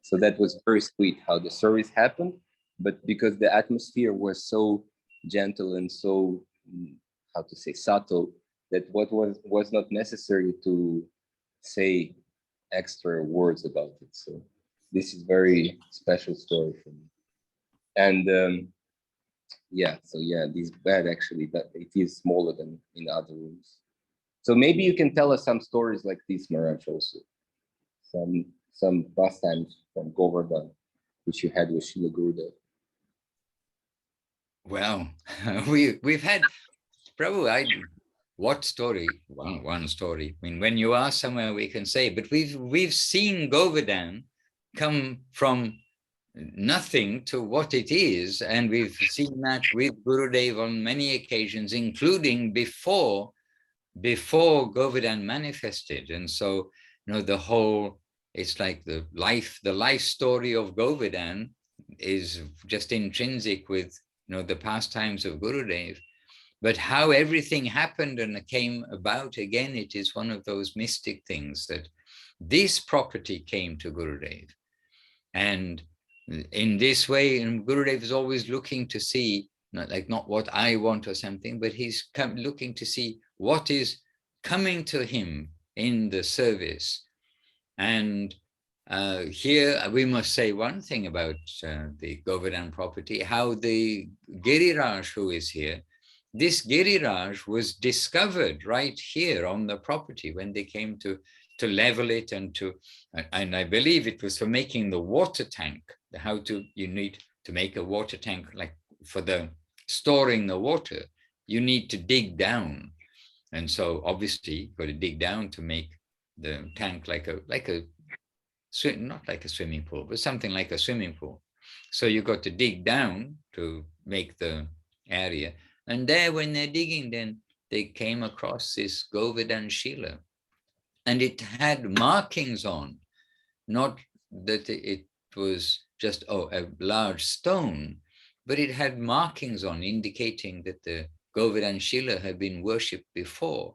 So that was very sweet how the service happened. But because the atmosphere was so gentle and so, how to say, subtle, that what was not necessary to say extra words about it. So this is very special story for me. And yeah, so yeah, this bed actually, that it is smaller than in other rooms. So maybe you can tell us some stories like this, Maharaj, also. Some pastimes from Govardhan, which you had with Srila Gurudev. Well, we've had, Prabhu, what story? One story. I mean, when you are somewhere, we can say, but we've seen Govardhan come from nothing to what it is, and we've seen that with Gurudev on many occasions, including before Govardhan manifested. And so, you know, the whole, it's like the life story of Govardhan is just intrinsic with the pastimes of Gurudev. But how everything happened and came about, again, it is one of those mystic things that this property came to Gurudev. And in this way, and Gurudev is always looking to see, not what I want or something, but he's looking to see what is coming to him in the service. And here we must say one thing about the Govardhan property, how the Giriraj who is here, this Giriraj was discovered right here on the property when they came to level it and I believe it was for making the water tank, you need to make a water tank, like for the storing the water, you need to dig down. And so obviously you've got to dig down to make the tank not like a swimming pool, but something like a swimming pool. So you've got to dig down to make the area. And there, when they're digging, then they came across this Govardhan Shila. And it had markings on, not that it was just, a large stone, but it had markings on indicating that the Govardhan Shila had been worshipped before.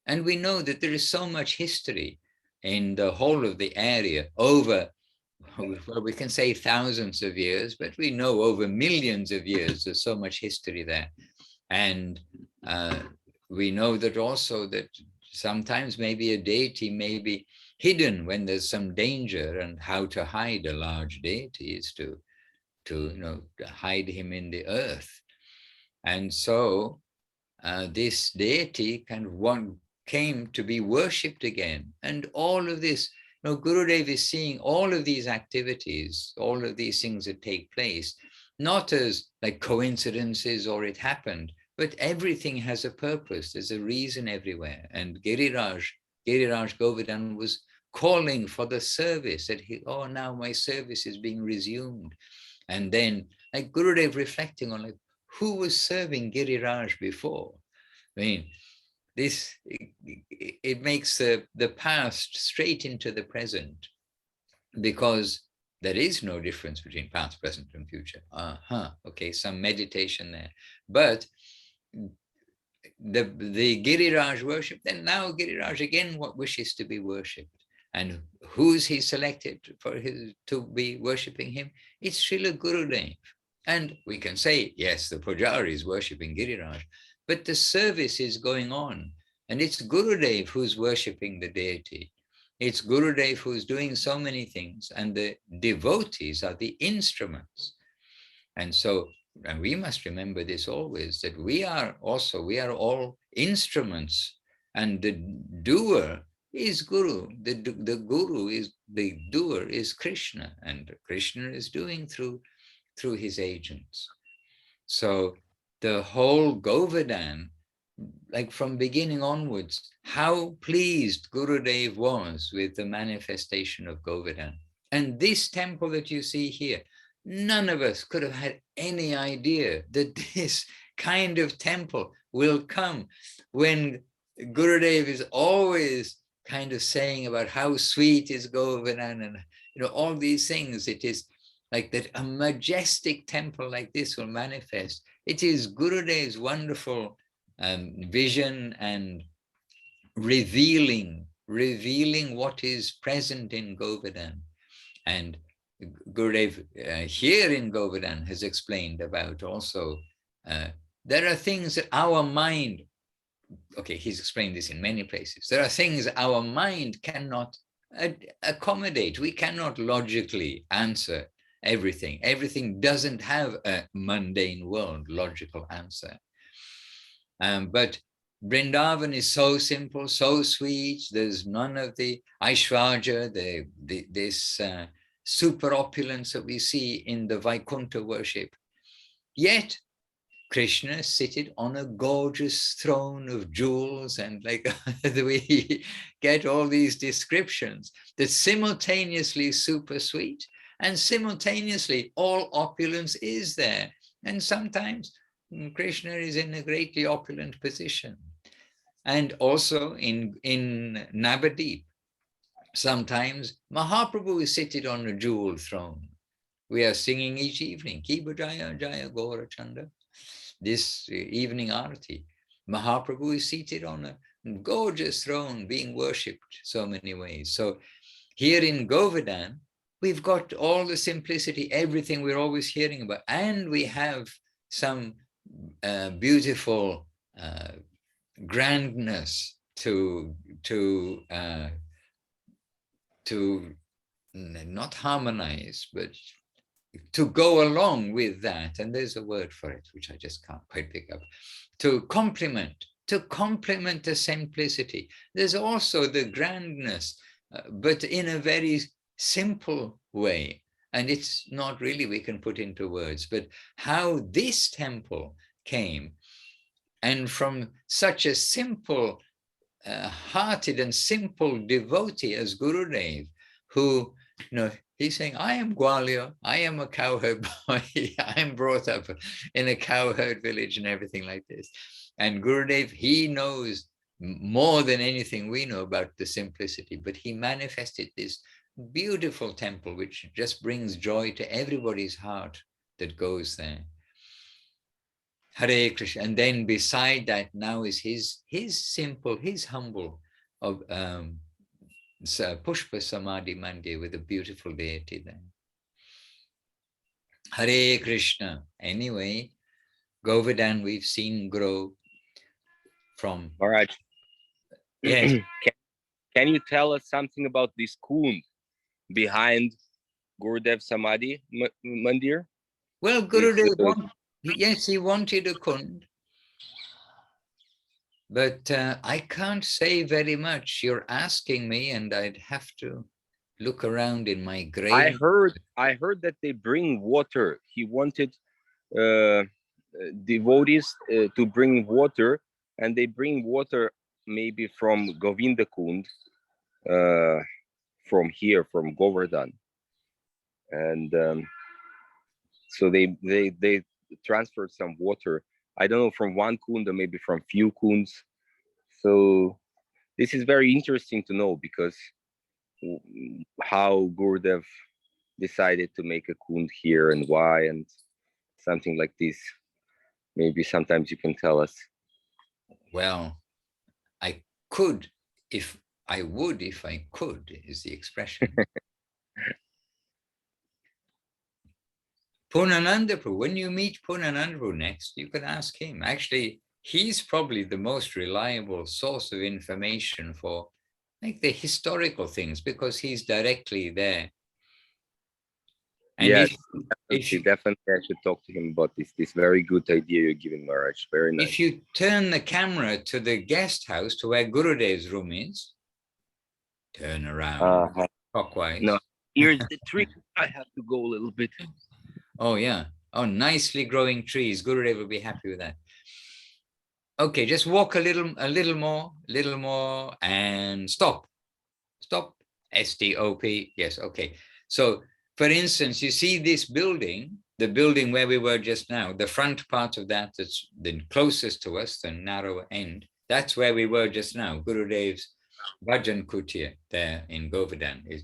And we know that there is so much history in the whole of the area over, well, we can say thousands of years, but we know over millions of years, there's so much history there. And we know that also that sometimes maybe a deity may be hidden when there's some danger, and how to hide a large deity is to hide him in the earth. And so this deity came to be worshipped again. And all of this, Gurudev is seeing all of these activities, all of these things that take place, not as like coincidences or it happened, but everything has a purpose. There's a reason everywhere. And Giriraj Govardhan was calling for the service, that now my service is being resumed. And then like Gurudev reflecting on who was serving Giriraj before. I mean, it makes the past straight into the present, because there is no difference between past, present, and future. Okay, some meditation there. But the Giriraj worship, then now Giriraj again wishes to be worshipped. And who's he selected to be worshipping him? It's Srila Gurudev. And we can say, yes, the Pujari is worshipping Giriraj, but the service is going on. And it's Gurudev who's worshipping the deity. It's Gurudev who's doing so many things, and the devotees are the instruments. And so, and we must remember this always, that we are all instruments, and the doer is Guru. The Guru is, the doer is Krishna, and Krishna is doing through his agents. So the whole Govardhan, like from beginning onwards, how pleased Gurudev was with the manifestation of Govardhan. And this temple that you see here, none of us could have had any idea that this kind of temple will come, when Gurudev is always kind of saying about how sweet is Govardhan, and all these things. It is like that a majestic temple like this will manifest. It is Gurudev's wonderful vision and revealing what is present in Govardhan. And Gurudev here in Govardhan has explained about also, there are things that our mind, okay, he's explained this in many places. There are things our mind cannot accommodate. We cannot logically answer everything. Everything doesn't have a mundane world logical answer. But Vrindavan is so simple, so sweet. There's none of the Aishwarya, this super opulence that we see in the Vaikuntha worship. Yet Krishna seated on a gorgeous throne of jewels, and like we get all these descriptions that simultaneously super sweet and simultaneously all opulence is there. And sometimes Krishna is in a greatly opulent position. And also in Navadip, sometimes Mahaprabhu is seated on a jewel throne. we are singing each evening, Ki Bajaya Jaya Gaura Chanda. This evening arati, Mahaprabhu is seated on a gorgeous throne being worshipped so many ways. So here in Govardhan, we've got all the simplicity, everything we're always hearing about, and we have some beautiful grandness to not harmonize, but to go along with that. And there's a word for it, which I just can't quite pick up. To complement the simplicity. There's also the grandness, but in a very simple way. And it's not really we can put into words, but how this temple came, and from such a simple hearted and simple devotee as Gurudev, who, he's saying, I am Gwalior, I am a cowherd boy, I am brought up in a cowherd village and everything like this. And Gurudev, he knows more than anything we know about the simplicity, but he manifested this beautiful temple, which just brings joy to everybody's heart that goes there. Hare Krishna. And then beside that now is his simple, his humble of Pushpa Samadhi Mandir with a beautiful deity there. Hare Krishna. Anyway, Govardhan we've seen grow from. All right. Yes. Can you tell us something about this kund behind Gurudev Samadhi Mandir? Well, Gurudev, yes, he wanted a kund, but I can't say very much. You're asking me, and I'd have to look around in my grave. I heard that they bring water. He wanted devotees to bring water, and they bring water maybe from Govinda Kund, from here, from Govardhan, and so they transferred some water. I don't know, from one kund or maybe from few kunds. So this is very interesting to know, because how Gurudev decided to make a kund here and why, and something like this. Maybe sometimes you can tell us. Well, I could, if I would, if I could, is the expression. Purnananda Prabhu, when you meet Purnananda Prabhu next, you can ask him. Actually, he's probably the most reliable source of information for like the historical things, because he's directly there. And yes, definitely I should talk to him about this very good idea you're giving, Maharaj. Very nice. If you turn the camera to the guest house, to where Gurudev's room is, turn around clockwise. No, here's the tree. I have to go a little bit. Oh, yeah. Oh, nicely growing trees. Gurudev will be happy with that. Okay, just walk a little more, and stop. Stop. S-T-O-P. Yes, okay. So, for instance, you see this building, the building where we were just now, the front part of that that's the closest to us, the narrow end, that's where we were just now. Gurudev's Bhajan Kutir there in Govardhan is,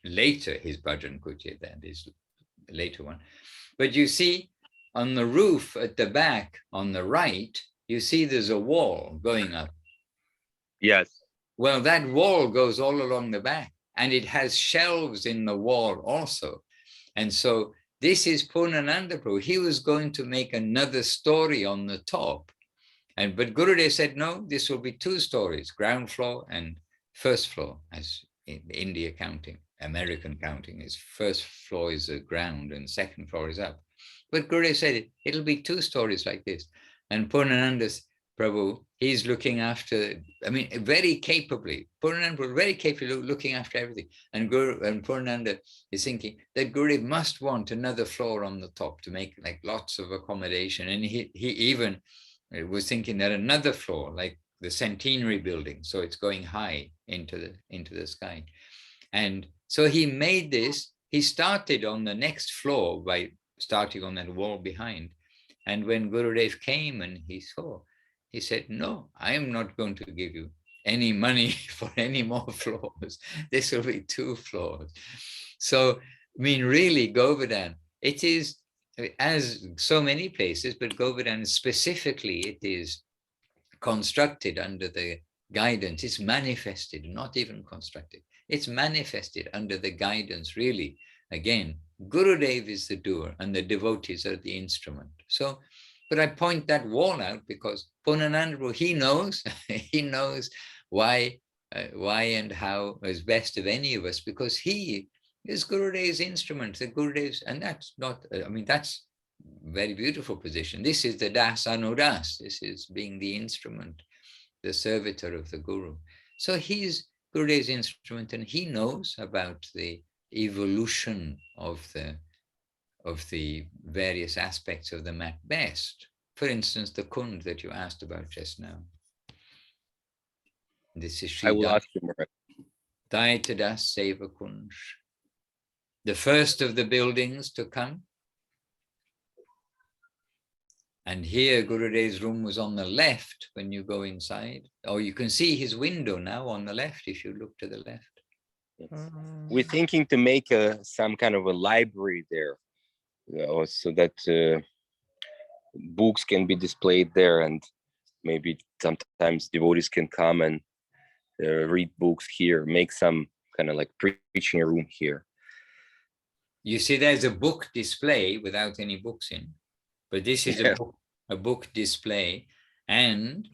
later his Bhajan Kutir there is the later one. But you see on the roof at the back on the right, you see there's a wall going up. Yes. Well, that wall goes all along the back, and it has shelves in the wall also. And so this is Purnananda Prabhu. He was going to make another story on the top. But Gurudev said, no, this will be 2 stories, ground floor and first floor, as in India counting. American counting is first floor is the ground and second floor is up. But Gurudev said it'll be 2 stories like this. And Purnananda Prabhu, he's looking after, very capably. Purnananda Prabhu very capably looking after everything. And Purnananda is thinking that Gurudev must want another floor on the top to make like lots of accommodation. And he even was thinking that another floor, like the centenary building, so it's going high into the sky. And so he made this. He started on the next floor by starting on that wall behind. And when Gurudev came and he saw, he said, no, I am not going to give you any money for any more floors. This will be 2 floors. So mean, really, Govardhan, it is, as so many places, but Govardhan specifically, it is constructed under the guidance, it's manifested, not even constructed. It's manifested under the guidance, really. Again, Gurudev is the doer and the devotees are the instrument. So, but I point that wall out because Punanandru, he knows, he knows why and how as best of any of us, because he is Gurudev's instrument, the Gurudev's, and that's not, I mean, that's very beautiful position. This is the Das Anudas. This is being the instrument, the servitor of the Guru. So he's Gurudev's instrument, and he knows about the evolution of the various aspects of the mat best. For instance, the kund that you asked about just now. This is I will Sri ask you more. Daitadas Seva Kunj, the first of the buildings to come. And here Gurudev's room was on the left when you go inside. Oh, you can see his window now on the left if you look to the left. Yes. We're thinking to make some kind of a library there, so that books can be displayed there, and maybe sometimes devotees can come and read books here, make some kind of like preaching room here. You see, there's a book display without any books in, but this is a book display. And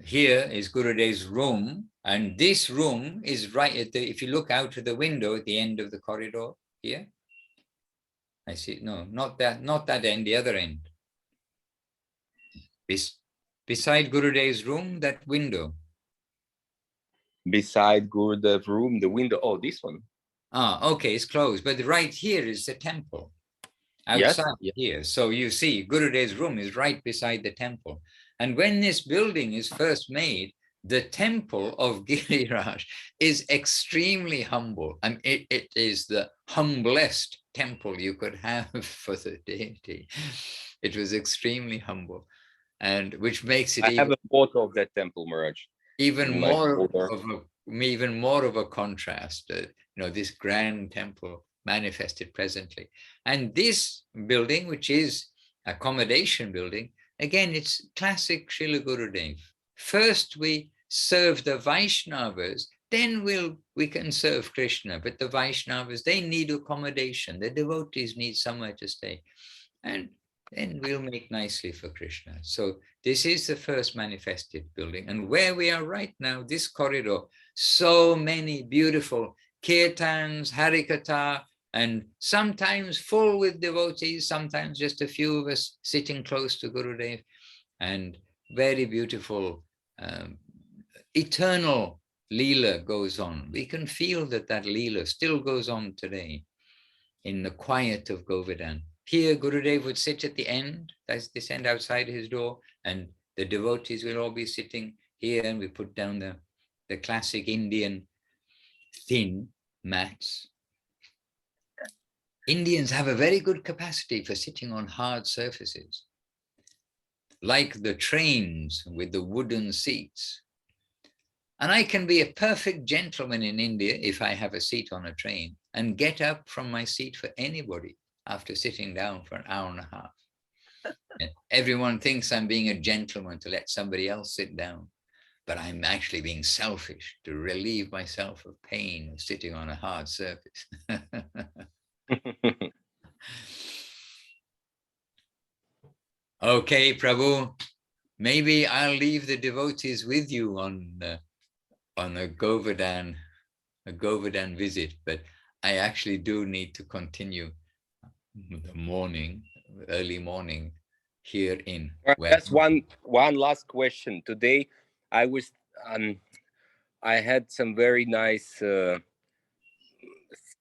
here is Gurudev's room. And this room is right at the, if you look out of the window at the end of the corridor here, I see, no, not that end, the other end. Beside Gurudev's room, that window. Beside Gurudev's room, the window, oh, this one. Ah, okay, it's closed, but right here is the temple. Outside here. So you see, Gurudev's room is right beside the temple. And when this building is first made, the temple of Giriraj is extremely humble. And it is the humblest temple you could have for the deity. It was extremely humble, and which makes it I have a photo of that temple, Maharaj. Even more of a contrast. This grand temple manifested presently. And this building, which is accommodation building, again, it's classic Srila Gurudev. First we serve the Vaishnavas, then we can serve Krishna. But the Vaishnavas, they need accommodation. The devotees need somewhere to stay. And then we'll make nicely for Krishna. So this is the first manifested building. And where we are right now, this corridor, so many beautiful kirtans, harikatha, and sometimes full with devotees, sometimes just a few of us sitting close to Gurudev, and very beautiful, eternal Leela goes on. We can feel that Leela still goes on today in the quiet of Govardhan. Here, Gurudev would sit at the end, that's this end outside his door, and the devotees will all be sitting here, and we put down the classic Indian thin mats. Indians have a very good capacity for sitting on hard surfaces, like the trains with the wooden seats. And I can be a perfect gentleman in India if I have a seat on a train and get up from my seat for anybody after sitting down for an hour and a half. And everyone thinks I'm being a gentleman to let somebody else sit down, but I'm actually being selfish to relieve myself of pain of sitting on a hard surface. Okay, Prabhu, maybe I'll leave the devotees with you on a Govardhan visit, but I actually do need to continue the early morning here in. That's one last question. Today, I had some very nice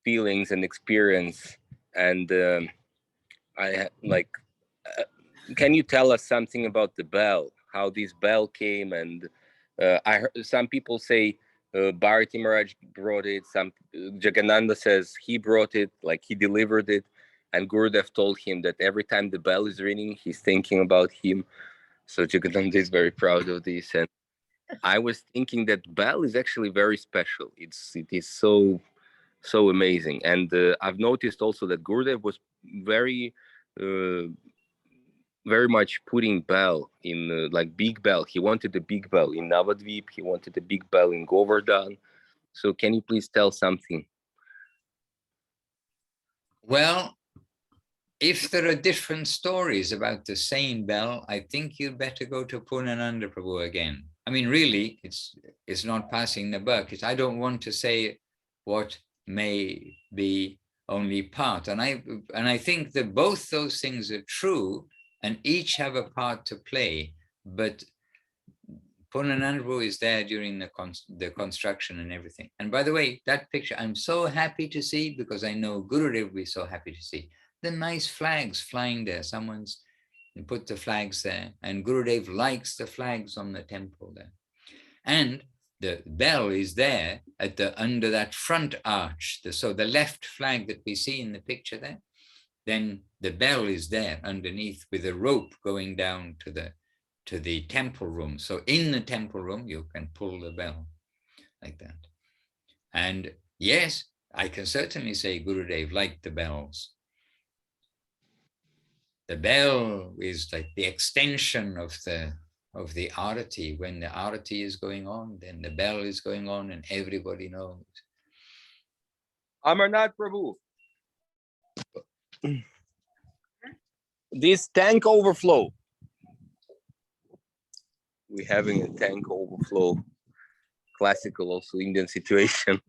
feelings and experience, and can you tell us something about the bell? How this bell came? And I heard some people say Bharati Maharaj brought it. Some Jagannanda says he brought it, like he delivered it. And Gurudev told him that every time the bell is ringing, he's thinking about him. So Jagannanda is very proud of this. And I was thinking that bell is actually very special. It is so So amazing. And I've noticed also that Gurudev was very very much putting bell in like big bell. He wanted a big bell in Navadvip. He wanted a big bell in Govardhan. So can you please tell something? Well, if there are different stories about the same bell, I think you'd better go to Purnananda Prabhu again. I mean, really, it's not passing the buck. I don't want to say what may be only part. And I think that both those things are true and each have a part to play. But Purnananda Prabhu is there during the construction and everything. And by the way, that picture I'm so happy to see, because I know Gurudev will be so happy to see. The nice flags flying there. Someone's put the flags there, and Gurudev likes the flags on the temple there. And the bell is there at under that front arch. So the left flag that we see in the picture there, then the bell is there underneath with a rope going down to the temple room. So in the temple room, you can pull the bell like that. And yes, I can certainly say Gurudev liked the bells. The bell is like the extension of the arati. When the arati is going on, then the bell is going on and everybody knows. Amarnath Prabhu. This tank overflow. We're having a tank overflow. Classical also Indian situation.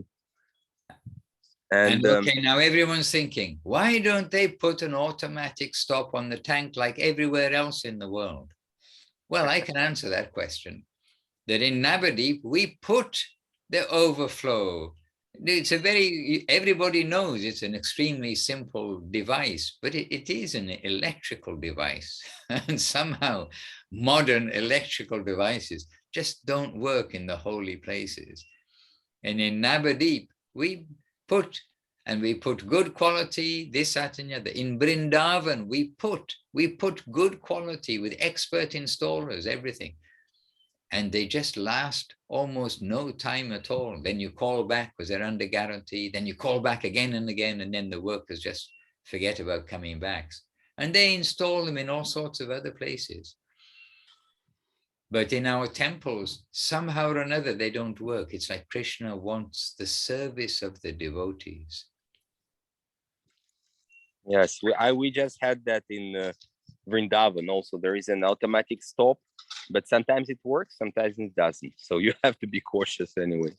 And okay, now everyone's thinking, why don't they put an automatic stop on the tank like everywhere else in the world? Well, I can answer that question. That in Navadvip, we put the overflow. It's everybody knows it's an extremely simple device, but it is an electrical device. And somehow modern electrical devices just don't work in the holy places. And in Navadvip, we put good quality, this, that, and the other. In Vrindavan, we put good quality with expert installers, everything. And they just last almost no time at all. Then you call back because they're under guarantee. Then you call back again and again, and then the workers just forget about coming back. And they install them in all sorts of other places. But in our temples, somehow or another, they don't work. It's like Krishna wants the service of the devotees. Yes, we just had that in Vrindavan also. There is an automatic stop, but sometimes it works, sometimes it doesn't. So you have to be cautious anyway.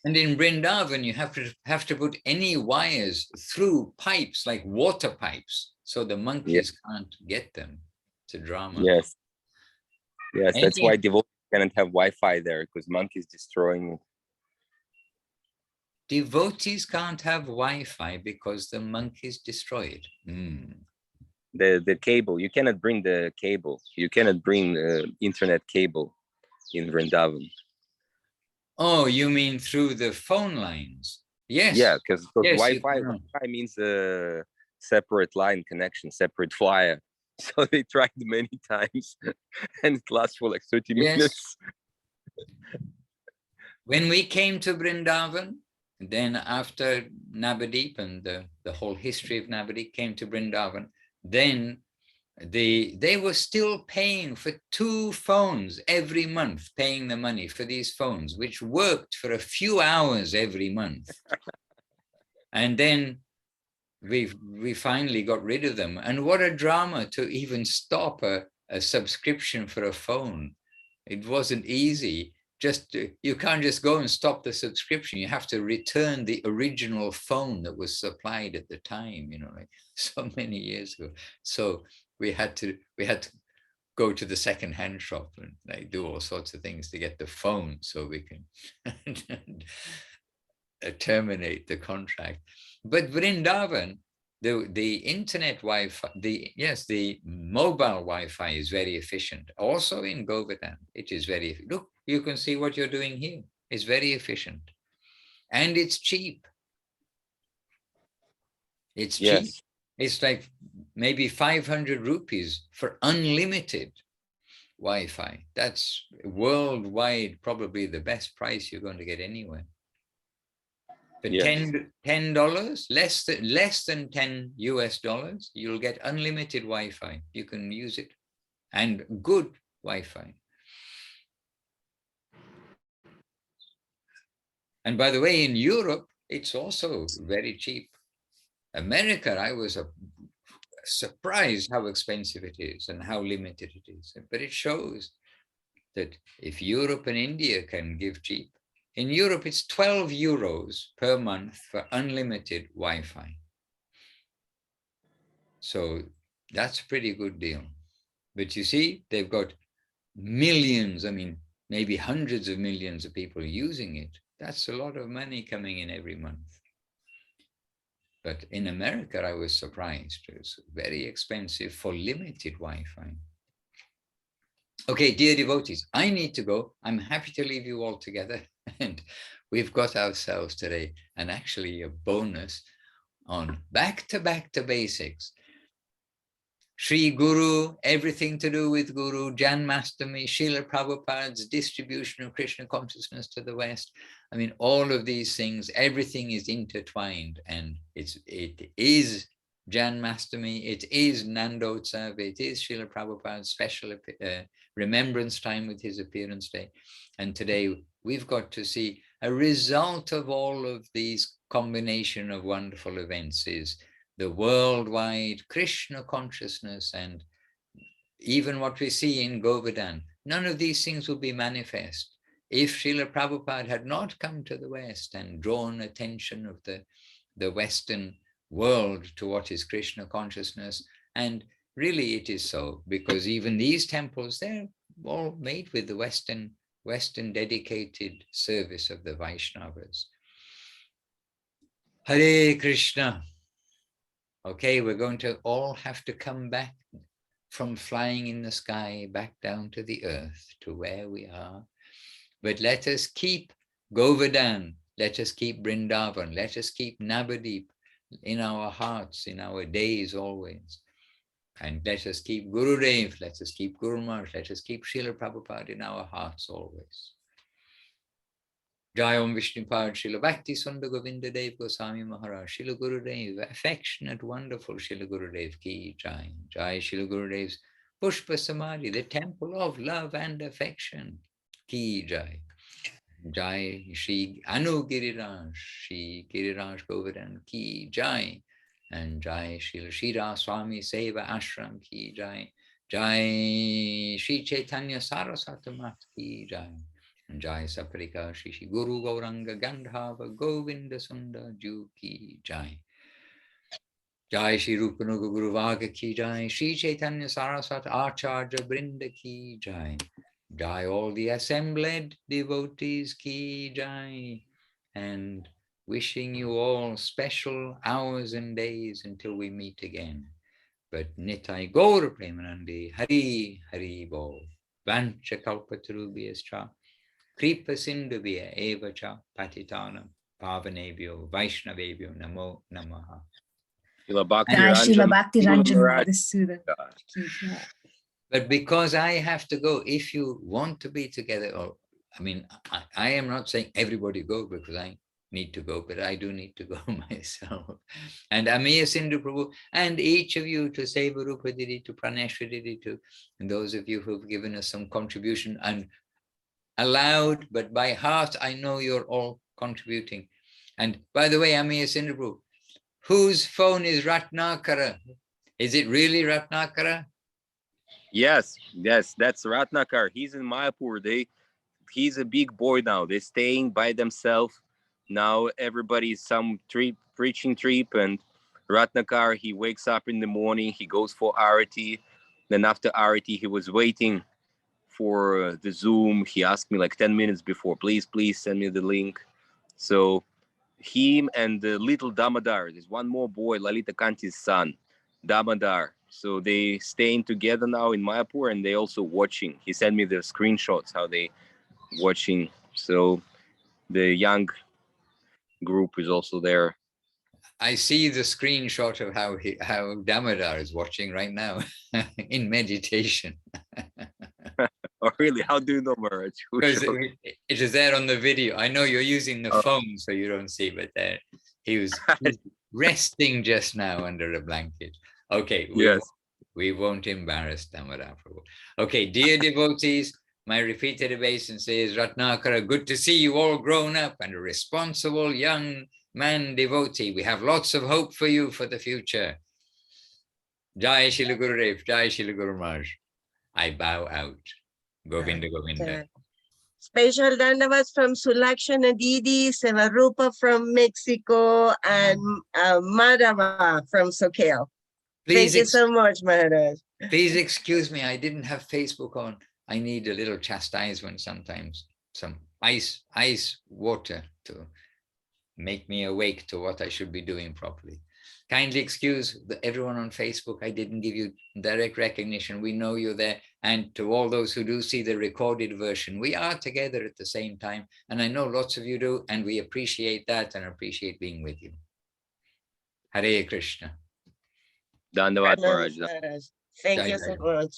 And in Vrindavan, you have to put any wires through pipes, like water pipes, so the monkeys can't get them. It's a drama. Yes. Yes, that's why devotees cannot have Wi-Fi there, because monkeys destroying it. Devotees can't have Wi-Fi because the monkeys destroy it. The cable, you cannot bring the cable. You cannot bring internet cable in Vrindavan. Oh, you mean through the phone lines? Yes. Yeah, because yes, Wi-Fi means a separate line connection, separate wire. So they tried many times and it lasts for like 30 minutes. When we came to Vrindavan, then after Navadvip and the whole history of Navadvip came to Vrindavan, then they were still paying for 2 phones every month, paying the money for these phones, which worked for a few hours every month. And then we finally got rid of them. And what a drama to even stop a subscription for a phone. It wasn't easy. You can't just go and stop the subscription. You have to return the original phone that was supplied at the time, like so many years ago. So we had to go to the second-hand shop and do all sorts of things to get the phone so we can terminate the contract. But Vrindavan, the internet Wi-Fi, the mobile Wi-Fi is very efficient. Also in Govardhan, it is very, look, you can see what you're doing here. It's very efficient. And it's cheap. It's cheap. It's like maybe 500 rupees for unlimited Wi-Fi. That's worldwide, probably the best price you're going to get anywhere. For Yes. $10, less than $10 US, you'll get unlimited Wi-Fi. You can use it, and good Wi-Fi. And by the way, in Europe, it's also very cheap. America, I was surprised how expensive it is and how limited it is. But it shows that if Europe and India can give cheap, in Europe, it's 12 euros per month for unlimited Wi-Fi. So that's a pretty good deal. But you see, they've got millions, I mean, maybe hundreds of millions of people using it. That's a lot of money coming in every month. But in America, I was surprised. It's very expensive for limited Wi-Fi. Okay, dear devotees, I need to go. I'm happy to leave you all together. And we've got ourselves today, and actually a bonus on back to basics. Sri Guru, everything to do with Guru, Janmastami, Srila Prabhupada's distribution of Krishna consciousness to the West. I mean, all of these things, everything is intertwined, and it is Janmastami, it is Nandotsav, it is Srila Prabhupada's special remembrance time with his appearance day. And today we've got to see a result of all of these combination of wonderful events is the worldwide Krishna consciousness, and even what we see in Govardhan. None of these things would be manifest if Srila Prabhupada had not come to the West and drawn attention of the Western world to what is Krishna consciousness. And really it is so, because even these temples, they're all made with the Western dedicated service of the Vaishnavas. Hare Krishna. Okay, we're going to all have to come back from flying in the sky back down to the earth, to where we are. But let us keep Govardhan, let us keep Vrindavan, let us keep Navadip in our hearts, in our days always. And let us keep Gurudev, let us keep Guru Maharaj, let us keep Srila Prabhupada in our hearts always. Jai Om Vishnupad, Srila Bhakti Sundar Govinda Dev Goswami Maharaj, Srila Gurudev, affectionate, wonderful Srila Gurudev ki Jai. Jai Srila Gurudev's Pushpa Samadhi, the temple of love and affection ki Jai. Jai Shri Anu Giriraj, Shri Giriraj Govardhan ki Jai. And Jai Srila Shira Swami Seva Ashram ki Jai. Jai Shri Chaitanya Saraswati Mat ki Jai. And Jai Saprika Shri Guru Gauranga Gandhava Govinda Sundar Ju ki Jai. Jai Shri Rupanuga Guru Vaga ki Jai. Shri Chaitanya Saraswati Acharya Brinda ki Jai. Jai all the assembled devotees ki Jai. And wishing you all special hours and days until we meet again. But Nitai Gaur Premanandi Hari Hari Bol. Vancha Kalpatarubhyascha. Kripa Sindhubhya Evacha Patitanam Pavanebhyo Vaishnavebhyo Namo Namaha. Srila Bhakti Ranjan Madhusudan. But because I have to go, if you want to be together, or I mean, I am not saying everybody go because I need to go, but I do need to go myself. And Amiya Sindhu Prabhu, and each of you, to Seva Rupa Didi, to Praneshwar Didi, to and those of you who've given us some contribution, and aloud, but by heart, I know you're all contributing. And by the way, Amiya Sindhu Prabhu, whose phone is Ratnakara? Is it really Ratnakara? Yes, that's Ratnakar. He's in Mayapur. He's a big boy now. They're staying by themselves. Now everybody's some preaching trip, and Ratnakar, he wakes up in the morning, he goes for Arati. Then after Arati, he was waiting for the Zoom. He asked me like 10 minutes before, please send me the link. So him and the little Damodar, there's one more boy, Lalita Kanti's son, Damodar. So they staying together now in Mayapur, and they also watching. He sent me the screenshots how they watching. So the young group is also there. I see the screenshot of how Damodar is watching right now in meditation. Oh, really? How do you know, Maharaj? Because It is there on the video. I know you're using the Oh. phone, so you don't see, but there he was resting just now under a blanket. Okay, Yes. we won't embarrass Damodar Prabhu. Okay, dear devotees, my repeated obeisance is Ratnakara. Good to see you all grown up and a responsible young man devotee. We have lots of hope for you for the future. Jai Shila Gurudev, Jai Shila Guru Maharaj. I bow out. Govinda Govinda. Special dandavats from Sulakshana Didi, Sevarupa from Mexico, and Madhava from Sokel. Please Thank you so much, Maharaj. Please excuse me, I didn't have Facebook on. I need a little chastisement sometimes, some ice water to make me awake to what I should be doing properly. Kindly excuse everyone on Facebook. I didn't give you direct recognition. We know you're there. And to all those who do see the recorded version, we are together at the same time. And I know lots of you do, and we appreciate that and appreciate being with you. Hare Krishna. Dandavad Maharaj. Maharaj. Thank Jai you Jai. so much.